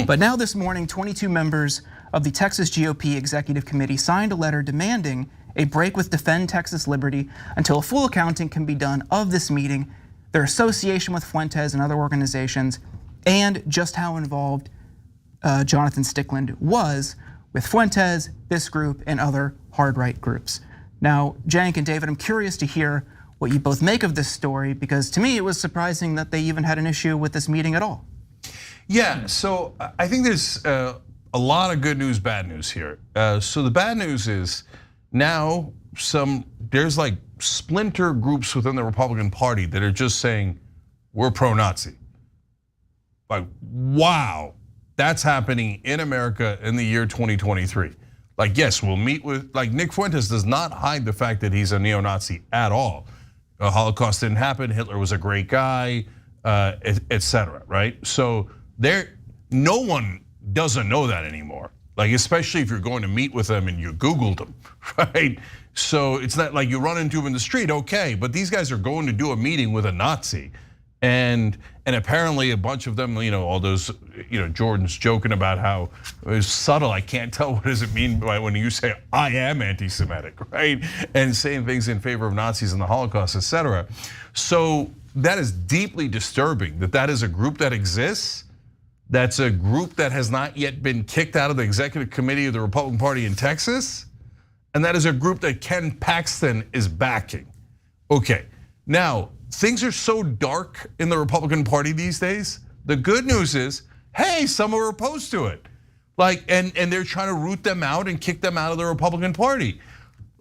But now this morning, 22 members of the Texas GOP Executive Committee signed a letter demanding a break with Defend Texas Liberty until a full accounting can be done of this meeting, their association with Fuentes and other organizations, and just how involved Jonathan Stickland was with Fuentes, this group, and other hard-right groups. Now, Cenk and David, I'm curious to hear what you both make of this story, because to me it was surprising that they even had an issue with this meeting at all. Yeah, so I think there's a lot of good news, bad news here. So the bad news is now there's like splinter groups within the Republican Party that are just saying we're pro-Nazi. Like, wow, that's happening in America in the year 2023. Like, yes, we'll meet with, like, Nick Fuentes does not hide the fact that he's a neo-Nazi at all. The Holocaust didn't happen, Hitler was a great guy, etc. right? So no one doesn't know that anymore. Like, especially if you're going to meet with them and you Googled them, right? So it's not like you run into them in the street, okay, but these guys are going to do a meeting with a Nazi. And apparently a bunch of them, all those, Jordan's joking about how it's subtle. I can't tell what does it mean by when you say I am anti-Semitic, right? And saying things in favor of Nazis and the Holocaust, etc. So that is deeply disturbing that is a group that exists. That's a group that has not yet been kicked out of the executive committee of the Republican Party in Texas. And that is a group that Ken Paxton is backing. Okay, now, things are so dark in the Republican Party these days. The good news is, hey, some are opposed to it. Like, and they're trying to root them out and kick them out of the Republican Party.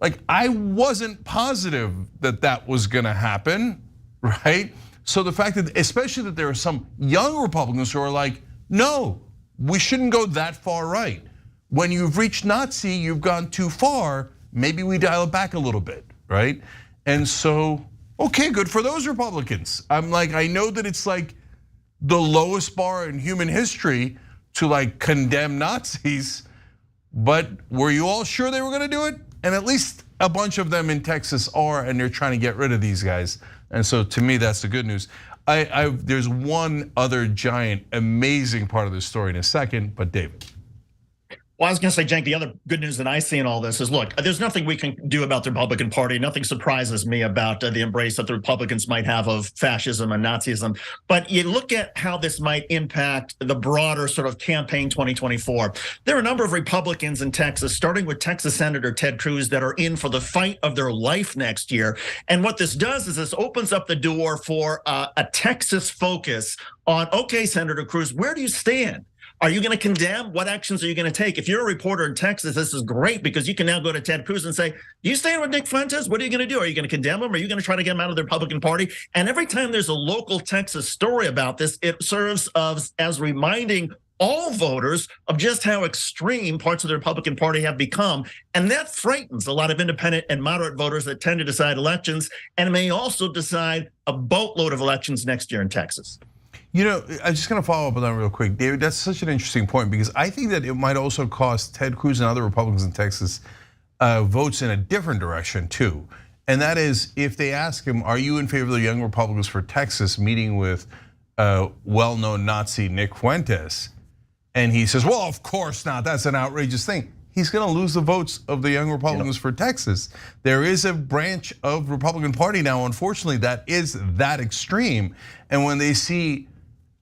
Like, I wasn't positive that was gonna happen, right? So the fact that, especially that there are some young Republicans who are like, no, we shouldn't go that far right. When you've reached Nazi, you've gone too far, maybe we dial it back a little bit, right? And so, okay, good for those Republicans. I'm like, I know that it's like the lowest bar in human history to like condemn Nazis, but were you all sure they were gonna do it? And at least a bunch of them in Texas are, and they're trying to get rid of these guys. And so to me, that's the good news. There's one other giant, amazing part of this story in a second, but David. Well, I was going to say, Cenk, the other good news that I see in all this is, look, there's nothing we can do about the Republican Party. Nothing surprises me about the embrace that the Republicans might have of fascism and Nazism. But you look at how this might impact the broader sort of campaign 2024. There are a number of Republicans in Texas, starting with Texas Senator Ted Cruz, that are in for the fight of their life next year. And what this does is this opens up the door for a Texas focus on, okay, Senator Cruz, where do you stand? Are you going to condemn? What actions are you going to take? If you're a reporter in Texas, this is great because you can now go to Ted Cruz and say, do you stand with Nick Fuentes? What are you going to do? Are you going to condemn him? Are you going to try to get him out of the Republican Party? And every time there's a local Texas story about this, it serves as reminding all voters of just how extreme parts of the Republican Party have become. And that frightens a lot of independent and moderate voters that tend to decide elections and may also decide a boatload of elections next year in Texas. I'm just going to follow up on that real quick, David. That's such an interesting point because I think that it might also cost Ted Cruz and other Republicans in Texas votes in a different direction too. And that is, if they ask him, are you in favor of the Young Republicans for Texas meeting with well-known Nazi Nick Fuentes? And he says, well, of course not, that's an outrageous thing. He's going to lose the votes of the Young Republicans for Texas. There is a branch of Republican Party now, unfortunately, that is that extreme. And when they see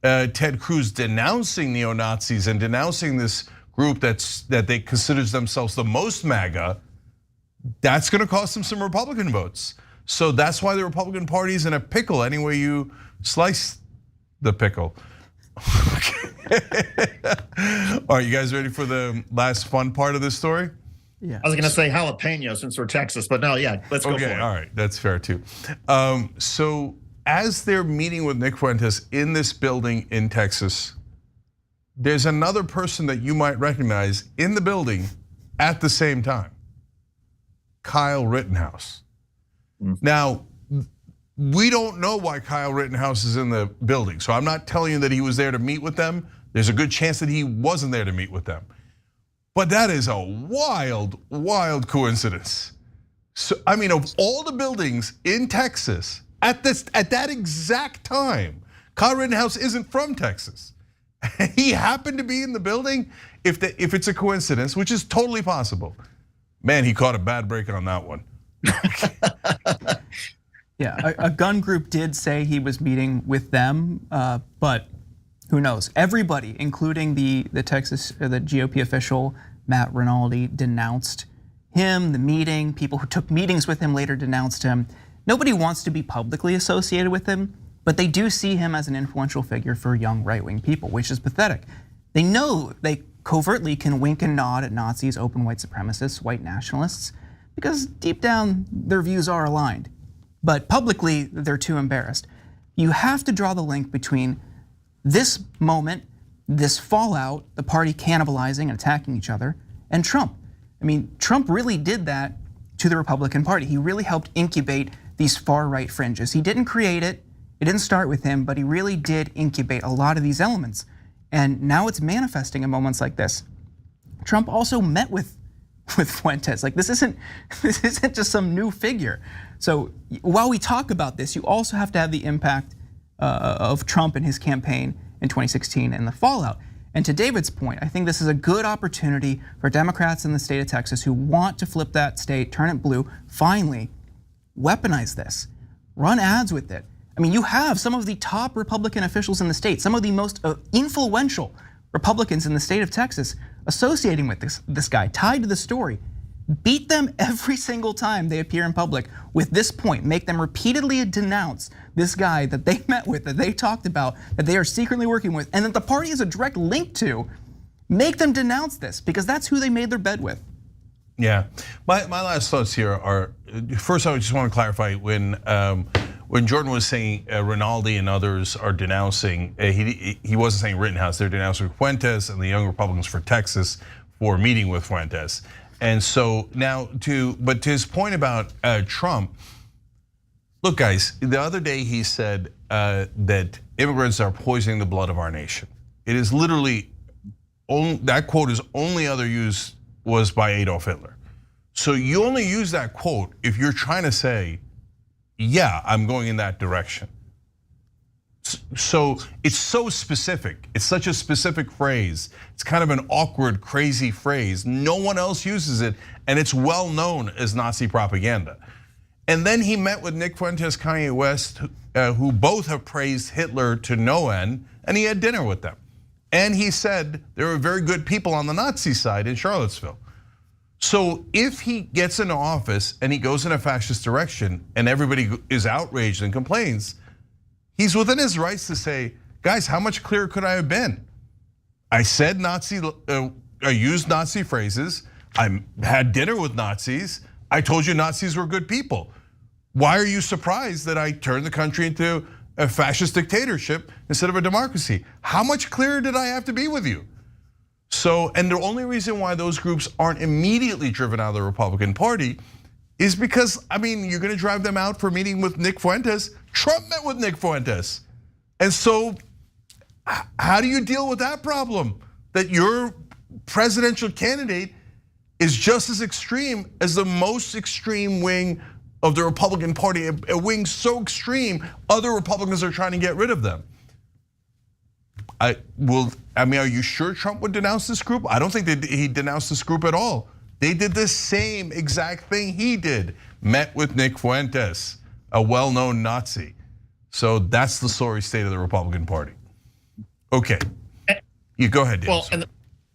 Ted Cruz denouncing neo-Nazis and denouncing this group that they considers themselves the most MAGA, that's going to cost them some Republican votes. So that's why the Republican Party is in a pickle any way you slice the pickle. All right, you guys ready for the last fun part of this story? Yeah. I was going to say jalapeno since we're Texas, but no, yeah, let's go for it. All right, that's fair too. So as they're meeting with Nick Fuentes in this building in Texas, there's another person that you might recognize in the building at the same time, Kyle Rittenhouse. Now, we don't know why Kyle Rittenhouse is in the building. So I'm not telling you that he was there to meet with them. There's a good chance that he wasn't there to meet with them. But that is a wild, wild coincidence. So, I mean, of all the buildings in Texas at that exact time, Kyle Rittenhouse isn't from Texas. He happened to be in the building. If it's a coincidence, which is totally possible, man, he caught a bad break on that one. Yeah, a gun group did say he was meeting with them, but who knows? Everybody, including the GOP official Matt Rinaldi, denounced him, the meeting. People who took meetings with him later denounced him. Nobody wants to be publicly associated with him, but they do see him as an influential figure for young right-wing people, which is pathetic. They know they covertly can wink and nod at Nazis, open white supremacists, white nationalists, because deep down their views are aligned. But publicly, they're too embarrassed. You have to draw the link between this moment, this fallout, the party cannibalizing and attacking each other, and Trump. I mean, Trump really did that to the Republican Party. He really helped incubate these far-right fringes. He didn't create it, it didn't start with him, but he really did incubate a lot of these elements. And now it's manifesting in moments like this. Trump also met with Fuentes. Like this isn't just some new figure. So while we talk about this, you also have to have the impact of Trump and his campaign in 2016 and the fallout. And to David's point, I think this is a good opportunity for Democrats in the state of Texas who want to flip that state, turn it blue, finally weaponize this, run ads with it. I mean, you have some of the top Republican officials in the state, some of the most influential Republicans in the state of Texas associating with this guy, tied to the story. Beat them every single time they appear in public with this point. Make them repeatedly denounce this guy that they met with, that they talked about, that they are secretly working with, and that the party is a direct link to. Make them denounce this because that's who they made their bed with. Yeah, my last thoughts here are, first I just want to clarify when Jordan was saying Rinaldi and others are denouncing, he wasn't saying Rittenhouse, they're denouncing Fuentes and the Young Republicans for Texas for meeting with Fuentes. And so now but to his point about Trump, look guys, the other day he said that immigrants are poisoning the blood of our nation. It is literally, that quote is only other used was by Adolf Hitler. So you only use that quote if you're trying to say, yeah, I'm going in that direction. So it's so specific. It's such a specific phrase. It's kind of an awkward, crazy phrase. No one else uses it, and it's well known as Nazi propaganda. And then he met with Nick Fuentes, Kanye West, who both have praised Hitler to no end, and he had dinner with them. And he said there were very good people on the Nazi side in Charlottesville. So if he gets into office and he goes in a fascist direction and everybody is outraged and complains, he's within his rights to say, guys, how much clearer could I have been? I said Nazi, I used Nazi phrases. I had dinner with Nazis. I told you Nazis were good people. Why are you surprised that I turned the country into a fascist dictatorship instead of a democracy? How much clearer did I have to be with you? So, and the only reason why those groups aren't immediately driven out of the Republican Party is because, I mean, you're gonna drive them out for meeting with Nick Fuentes. Trump met with Nick Fuentes. And so, how do you deal with that problem? That your presidential candidate is just as extreme as the most extreme wing of the Republican Party, a wing so extreme, other Republicans are trying to get rid of them. I mean, are you sure Trump would denounce this group? I don't think that he denounced this group at all. They did the same exact thing he did, met with Nick Fuentes, a well-known Nazi. So that's the sorry state of the Republican Party. Okay, you go ahead, Dave. Well, and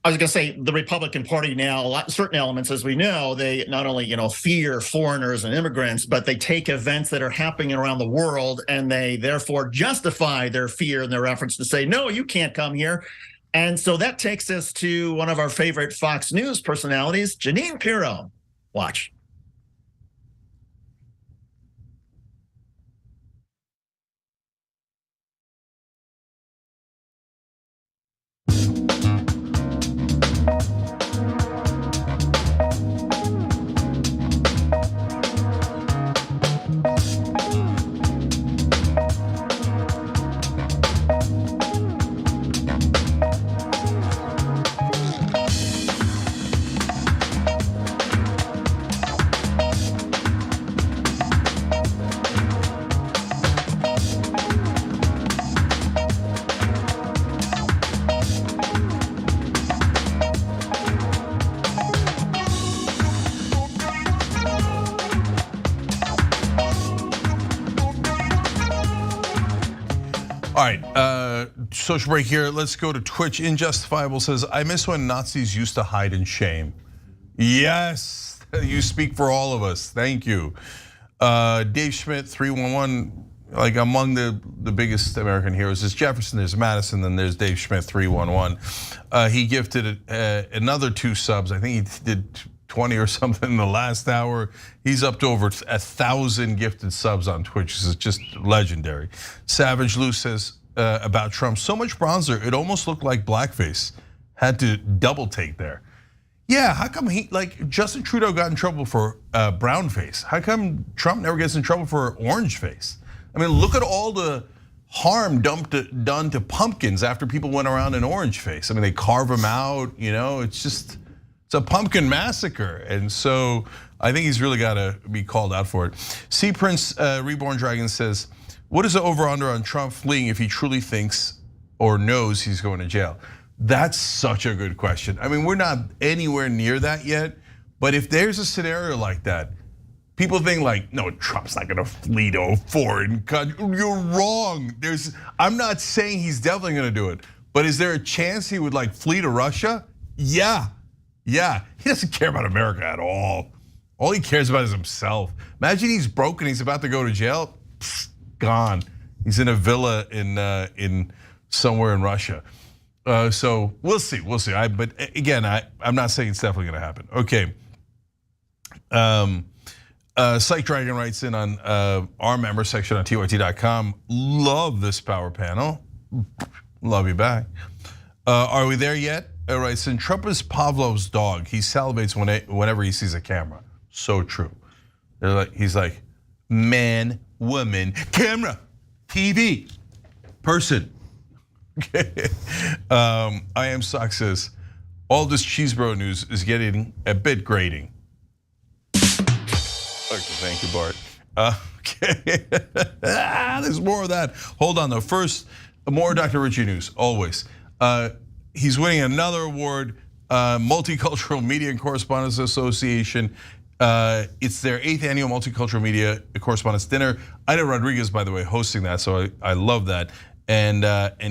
I was going to say the Republican Party now, certain elements, as we know, they not only fear foreigners and immigrants, but they take events that are happening around the world and they therefore justify their fear and their efforts to say, no, you can't come here. And so that takes us to one of our favorite Fox News personalities, Jeanine Pirro. Watch. All right, social break here. Let's go to Twitch. Injustifiable says, I miss when Nazis used to hide in shame. Yes, you speak for all of us. Thank you. Dave Schmidt, 311, like among the biggest American heroes is Jefferson, there's Madison, then there's Dave Schmidt, 311. He gifted another 2 subs. I think he did 20 or something in the last hour. He's up to over 1,000 gifted subs on Twitch. This is just legendary. Savage Lou says about Trump, so much bronzer, it almost looked like blackface. Had to double take there. Yeah, how come Justin Trudeau got in trouble for brown face? How come Trump never gets in trouble for orange face? I mean, look at all the harm done to pumpkins after people went around in orange face. I mean, they carve them out, it's a pumpkin massacre. And so I think he's really got to be called out for it. Sea Prince Reborn Dragon says, what is the over-under on Trump fleeing if he truly thinks or knows he's going to jail? That's such a good question. I mean, we're not anywhere near that yet, but if there's a scenario like that, people think like, no, Trump's not gonna flee to a foreign country. You're wrong. I'm not saying he's definitely gonna do it, but is there a chance he would flee to Russia? Yeah. He doesn't care about America at all. All he cares about is himself. Imagine he's broke and he's about to go to jail. Psst, gone. He's in a villa in somewhere in Russia. So we'll see. But again, I'm not saying it's definitely gonna happen. Okay. Psych Dragon writes in on our member section on tyt.com. Love this power panel. Love you back. Are we there yet? Writes in, Trump is Pavlov's dog. He salivates whenever he sees a camera. So true. He's like, man, woman, camera, TV, person. Okay. I am Sock says, all this Chesebro news is getting a bit grating. Okay, thank you, Bart. Okay, there's more of that. Hold on though. First, more Dr. Richie news, always. He's winning another award, Multicultural Media and Correspondence Association. It's their 8th annual Multicultural Media Correspondence Dinner. Ida Rodriguez, by the way, hosting that, so I love that. And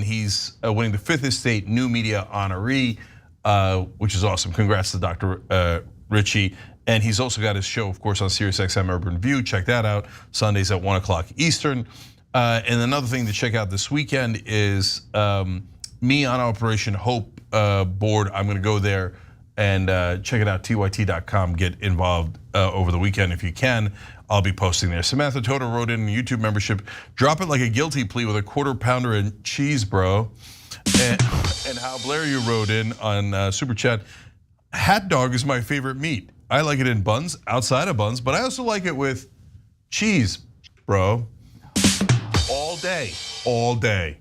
he's winning the 5th Estate New Media Honoree, which is awesome. Congrats to Dr. Richie. And he's also got his show, of course, on SiriusXM Urban View. Check that out, Sundays at 1 o'clock Eastern. And another thing to check out this weekend is me on Operation Hope board. I'm gonna go there and check it out, tyt.com. Get involved over the weekend if you can. I'll be posting there. Samantha Toto wrote in YouTube membership, drop it like a guilty plea with a quarter pounder and cheese, bro. And Hal Blair, you wrote in on Super Chat, hat dog is my favorite meat. I like it in buns, outside of buns, but I also like it with cheese, bro. All day, all day.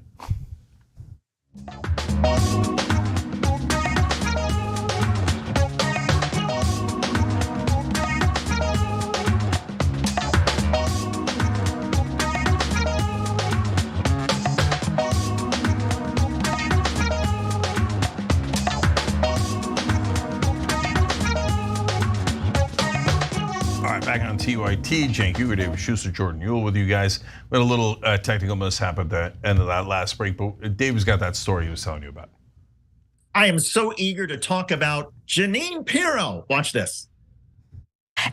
Back on TYT, Cenk Uygur, David Schuster, Jordan Ewell with you guys. We had a little technical mishap at the end of that last break, but David's got that story he was telling you about. I am so eager to talk about Jeanine Pirro. Watch this.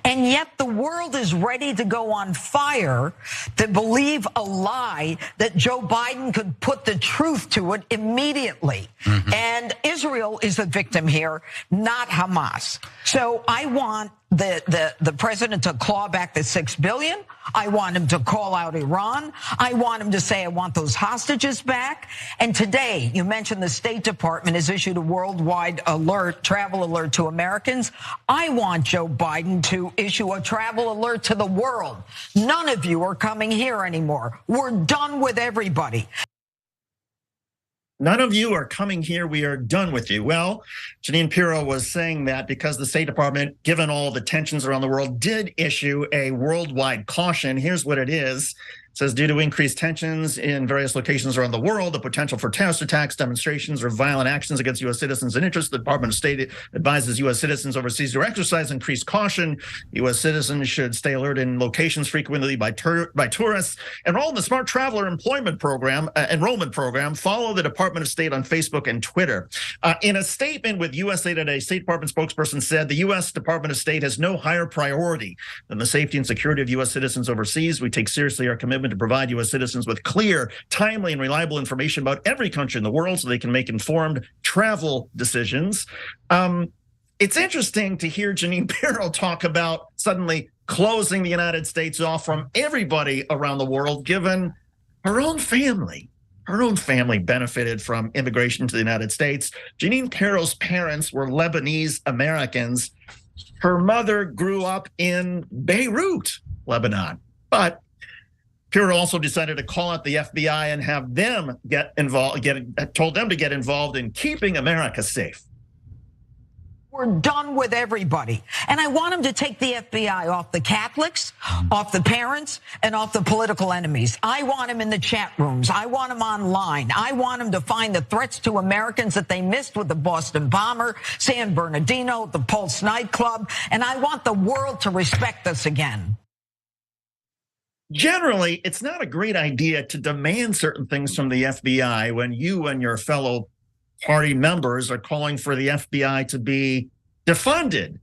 And yet the world is ready to go on fire to believe a lie that Joe Biden could put the truth to it immediately. Mm-hmm. And Israel is the victim here, not Hamas. So I want the president to claw back the $6 billion. I want him to call out Iran. I want him to say, I want those hostages back. And today, you mentioned the State Department has issued a worldwide alert, travel alert to Americans. I want Joe Biden to issue a travel alert to the world. None of you are coming here anymore. We're done with everybody. None of you are coming here. We are done with you. Well, Jeanine Pirro was saying that because the State Department, given all the tensions around the world, did issue a worldwide caution. Here's what it is. says due to increased tensions in various locations around the world, the potential for terrorist attacks, demonstrations, or violent actions against U.S. citizens and interests, the Department of State advises U.S. citizens overseas to exercise increased caution. U.S. citizens should stay alert in locations frequently by tourists. Enroll in the Smart Traveler enrollment program. Follow the Department of State on Facebook and Twitter. In a statement with USA Today, State Department spokesperson said the U.S. Department of State has no higher priority than the safety and security of U.S. citizens overseas. We take seriously our commitment to provide U.S. citizens with clear, timely, and reliable information about every country in the world so they can make informed travel decisions. It's interesting to hear Jeanine Pirro talk about suddenly closing the United States off from everybody around the world, given her own family. Her own family benefited from immigration to the United States. Jeanine Pirro's parents were Lebanese Americans. Her mother grew up in Beirut, Lebanon. But Pirro also decided to call out the FBI and have them get involved, told them to get involved in keeping America safe. We're done with everybody. And I want him to take the FBI off the Catholics, off the parents, and off the political enemies. I want him in the chat rooms. I want him online. I want him to find the threats to Americans that they missed with the Boston bomber, San Bernardino, the Pulse nightclub. And I want the world to respect us again. Generally, it's not a great idea to demand certain things from the FBI when you and your fellow party members are calling for the FBI to be defunded.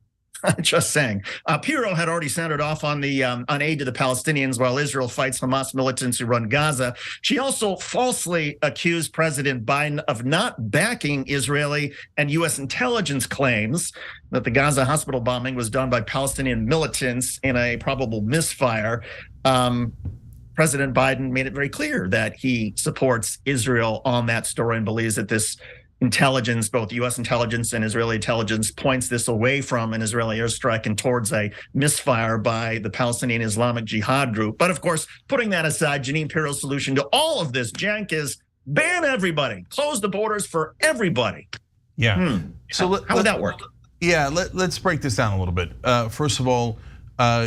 Just saying. Pirro had already sounded off on the on aid to the Palestinians while Israel fights Hamas militants who run Gaza. She also falsely accused President Biden of not backing Israeli and U.S. intelligence claims that the Gaza hospital bombing was done by Palestinian militants in a probable misfire. President Biden made it very clear that he supports Israel on that story and believes that this intelligence, both U.S. intelligence and Israeli intelligence, points this away from an Israeli airstrike and towards a misfire by the Palestinian Islamic Jihad group. But of course, putting that aside, Jeanine Pirro's solution to all of this jank is ban everybody, close the borders for everybody. Yeah. So how would that work? Yeah, let's break this down a little bit. First of all,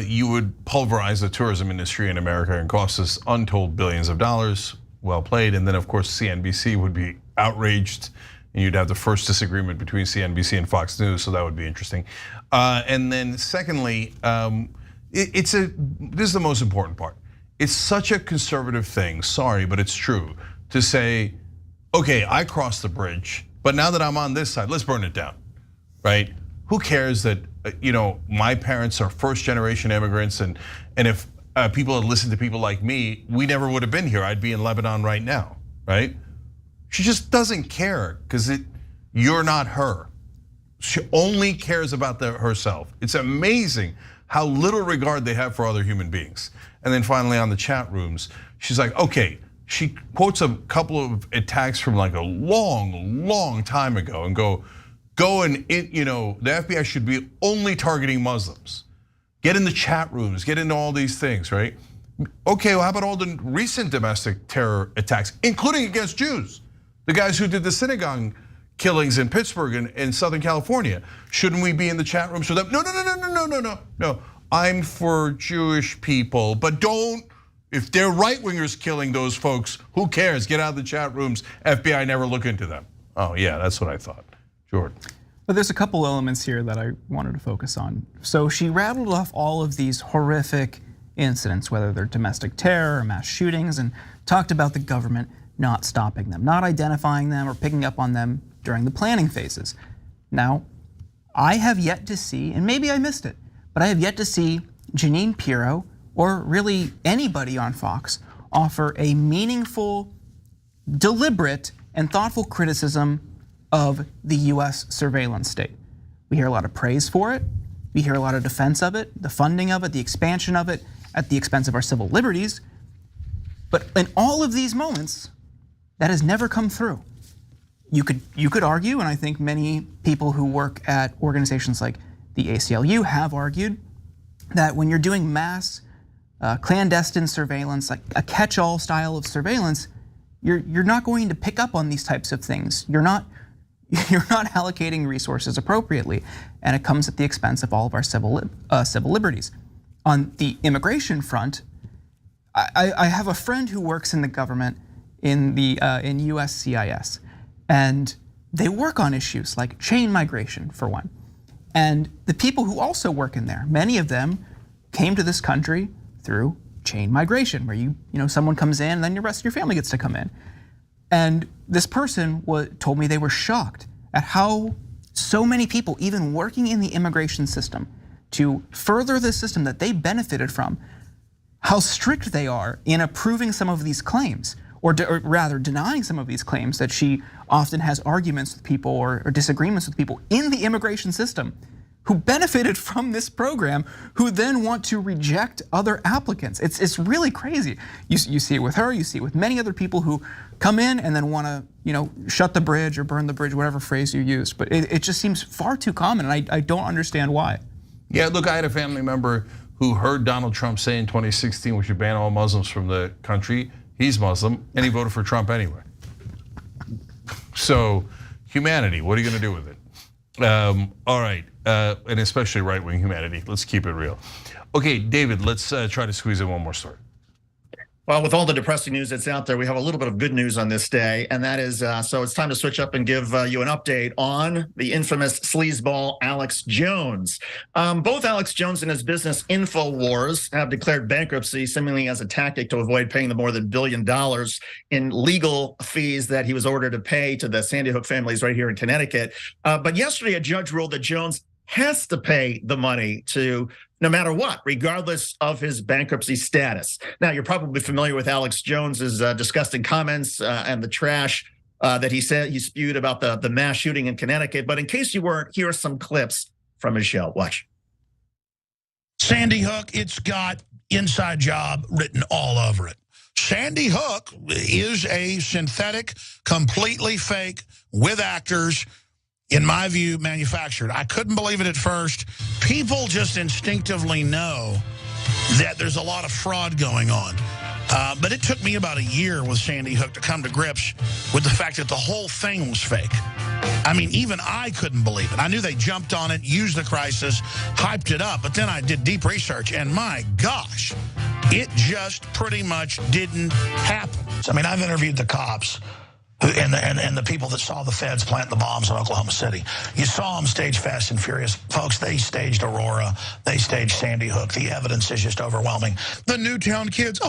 you would pulverize the tourism industry in America and cost us untold billions of dollars. Well played. And then, of course, CNBC would be outraged. And you'd have the first disagreement between CNBC and Fox News, so that would be interesting. And then secondly, this is the most important part. It's such a conservative thing, sorry, but it's true, to say, okay, I crossed the bridge, but now that I'm on this side, let's burn it down, right? Who cares that, my parents are first generation immigrants, and if people had listened to people like me, we never would have been here. I'd be in Lebanon right now, right? She just doesn't care because you're not her. She only cares about herself. It's amazing how little regard they have for other human beings. And then finally on the chat rooms, she's like, okay, she quotes a couple of attacks from like a long, long time ago and go and the FBI should be only targeting Muslims. Get in the chat rooms, get into all these things, right? Okay, well, how about all the recent domestic terror attacks, including against Jews? The guys who did the synagogue killings in Pittsburgh and Southern California. Shouldn't we be in the chat rooms for them? No. I'm for Jewish people, but if they're right wingers killing those folks, who cares? Get out of the chat rooms. FBI never look into them. Oh yeah, that's what I thought. Jordan. But there's a couple elements here that I wanted to focus on. So she rattled off all of these horrific incidents, whether they're domestic terror or mass shootings, and talked about the government not stopping them, not identifying them or picking up on them during the planning phases. Now, I have yet to see, and maybe I missed it, but I have yet to see Jeanine Pirro or really anybody on Fox offer a meaningful, deliberate, and thoughtful criticism of the US surveillance state. We hear a lot of praise for it. We hear a lot of defense of it, the funding of it, the expansion of it at the expense of our civil liberties. But in all of these moments, that has never come through. You could argue, and I think many people who work at organizations like the ACLU have argued, that when you're doing mass clandestine surveillance, like a catch-all style of surveillance, you're not going to pick up on these types of things. You're not allocating resources appropriately, and it comes at the expense of all of our civil liberties. On the immigration front, I have a friend who works in the government in USCIS, and they work on issues like chain migration, for one. And the people who also work in there, many of them came to this country through chain migration, where someone comes in and then the rest of your family gets to come in. And this person told me they were shocked at how so many people, even working in the immigration system to further the system that they benefited from, how strict they are in approving some of these claims, or rather denying some of these claims, that she often has arguments with people or disagreements with people in the immigration system who benefited from this program, who then want to reject other applicants. It's really crazy. You see it with her, you see it with many other people who come in and then want to shut the bridge or burn the bridge, whatever phrase you used. But it just seems far too common, and I don't understand why. Yeah, look, I had a family member who heard Donald Trump say in 2016 we should ban all Muslims from the country. He's Muslim, and he voted for Trump anyway. So, humanity, what are you gonna do with it? All right, and especially right-wing humanity. Let's keep it real. Okay, David, let's try to squeeze in one more story. Well, with all the depressing news that's out there, we have a little bit of good news on this day, and that is, so it's time to switch up and give you an update on the infamous sleazeball Alex Jones. Both Alex Jones and his business InfoWars have declared bankruptcy, seemingly as a tactic to avoid paying the more than $1 billion in legal fees that he was ordered to pay to the Sandy Hook families right here in Connecticut. But yesterday, a judge ruled that Jones has to pay the money to no matter what, regardless of his bankruptcy status. Now, you're probably familiar with Alex Jones's disgusting comments and the trash that he spewed about the mass shooting in Connecticut. But in case you weren't, here are some clips from his show. Watch. Sandy Hook, it's got inside job written all over it. Sandy Hook is a synthetic, completely fake, with actors, in my view, manufactured. I couldn't believe it at first. People just instinctively know that there's a lot of fraud going on. But it took me about a year with Sandy Hook to come to grips with the fact that the whole thing was fake. I mean, even I couldn't believe it. I knew they jumped on it, used the crisis, hyped it up, but then I did deep research, and my gosh, it just pretty much didn't happen. I mean, I've interviewed the cops and the people that saw the feds plant the bombs in Oklahoma City. You saw them stage Fast and Furious. Folks, they staged Aurora. They staged Sandy Hook. The evidence is just overwhelming. The Newtown kids,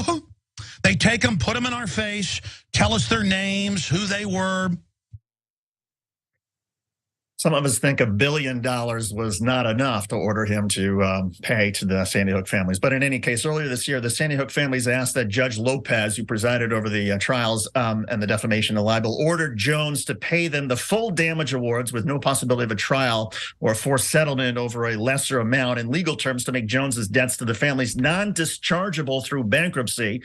they take them, put them in our face, tell us their names, who they were. Some of us think $1 billion was not enough to order him to pay to the Sandy Hook families. But in any case, earlier this year, the Sandy Hook families asked that Judge Lopez, who presided over the trials and the defamation and libel, ordered Jones to pay them the full damage awards with no possibility of a trial or a forced settlement over a lesser amount, in legal terms, to make Jones's debts to the families non-dischargeable through bankruptcy.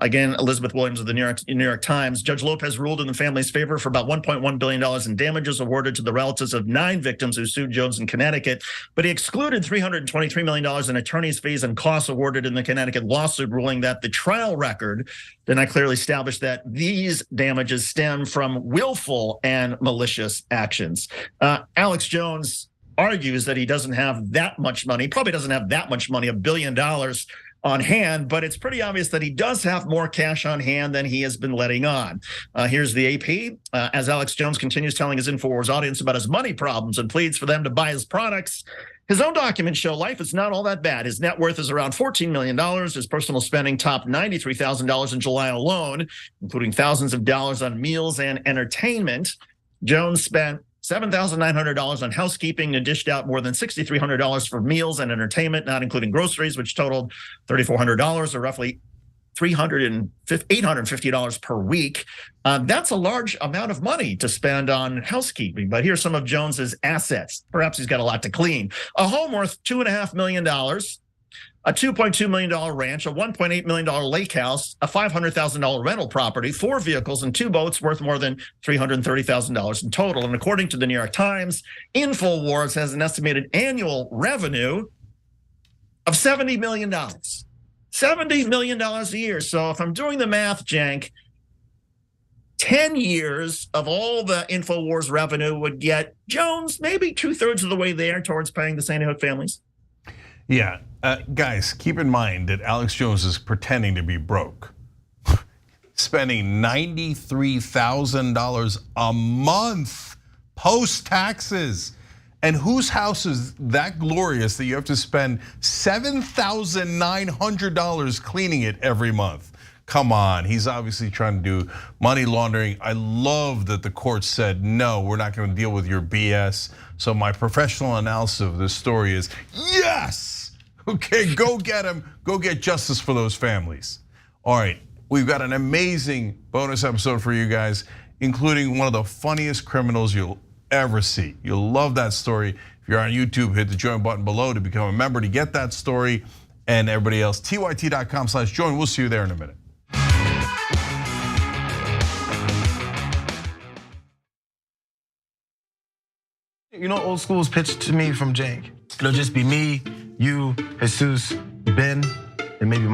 Again, Elizabeth Williams of the New York Times. Judge Lopez ruled in the family's favor for about $1.1 billion in damages awarded to the relatives of 9 victims who sued Jones in Connecticut, but he excluded $323 million in attorney's fees and costs awarded in the Connecticut lawsuit, ruling that the trial record did not clearly establish that these damages stem from willful and malicious actions. Alex Jones argues that he doesn't have that much money, probably doesn't have that much money, $1 billion on hand, but it's pretty obvious that he does have more cash on hand than he has been letting on. Here's the AP. As Alex Jones continues telling his InfoWars audience about his money problems and pleads for them to buy his products, his own documents show life is not all that bad. His net worth is around $14 million. His personal spending topped $93,000 in July alone, including thousands of dollars on meals and entertainment. Jones spent $7,900 on housekeeping and dished out more than $6,300 for meals and entertainment, not including groceries, which totaled $3,400, or roughly $850 per week. That's a large amount of money to spend on housekeeping. But here's some of Jones's assets. Perhaps he's got a lot to clean. A home worth $2.5 million, a $2.2 million ranch, a $1.8 million lake house, a $500,000 rental property, 4 vehicles, and 2 boats worth more than $330,000 in total. And according to the New York Times, InfoWars has an estimated annual revenue of $70 million. $70 million a year. So if I'm doing the math, Jank, 10 years of all the InfoWars revenue would get Jones maybe 2/3 of the way there towards paying the Sandy Hook families. Yeah, Guys, keep in mind that Alex Jones is pretending to be broke. Spending $93,000 a month post-taxes. And whose house is that glorious that you have to spend $7,900 cleaning it every month? Come on, he's obviously trying to do money laundering. I love that the court said, no, we're not gonna deal with your BS. So my professional analysis of this story is, yes! Okay, go get him, go get justice for those families. All right, we've got an amazing bonus episode for you guys, including one of the funniest criminals you'll ever see. You'll love that story. If you're on YouTube, hit the join button below to become a member to get that story, and everybody else, tyt.com/join. We'll see you there in a minute. You know, old school was pitched to me from Jank. It'll just be me, you, Jesus, Ben, and maybe Mike.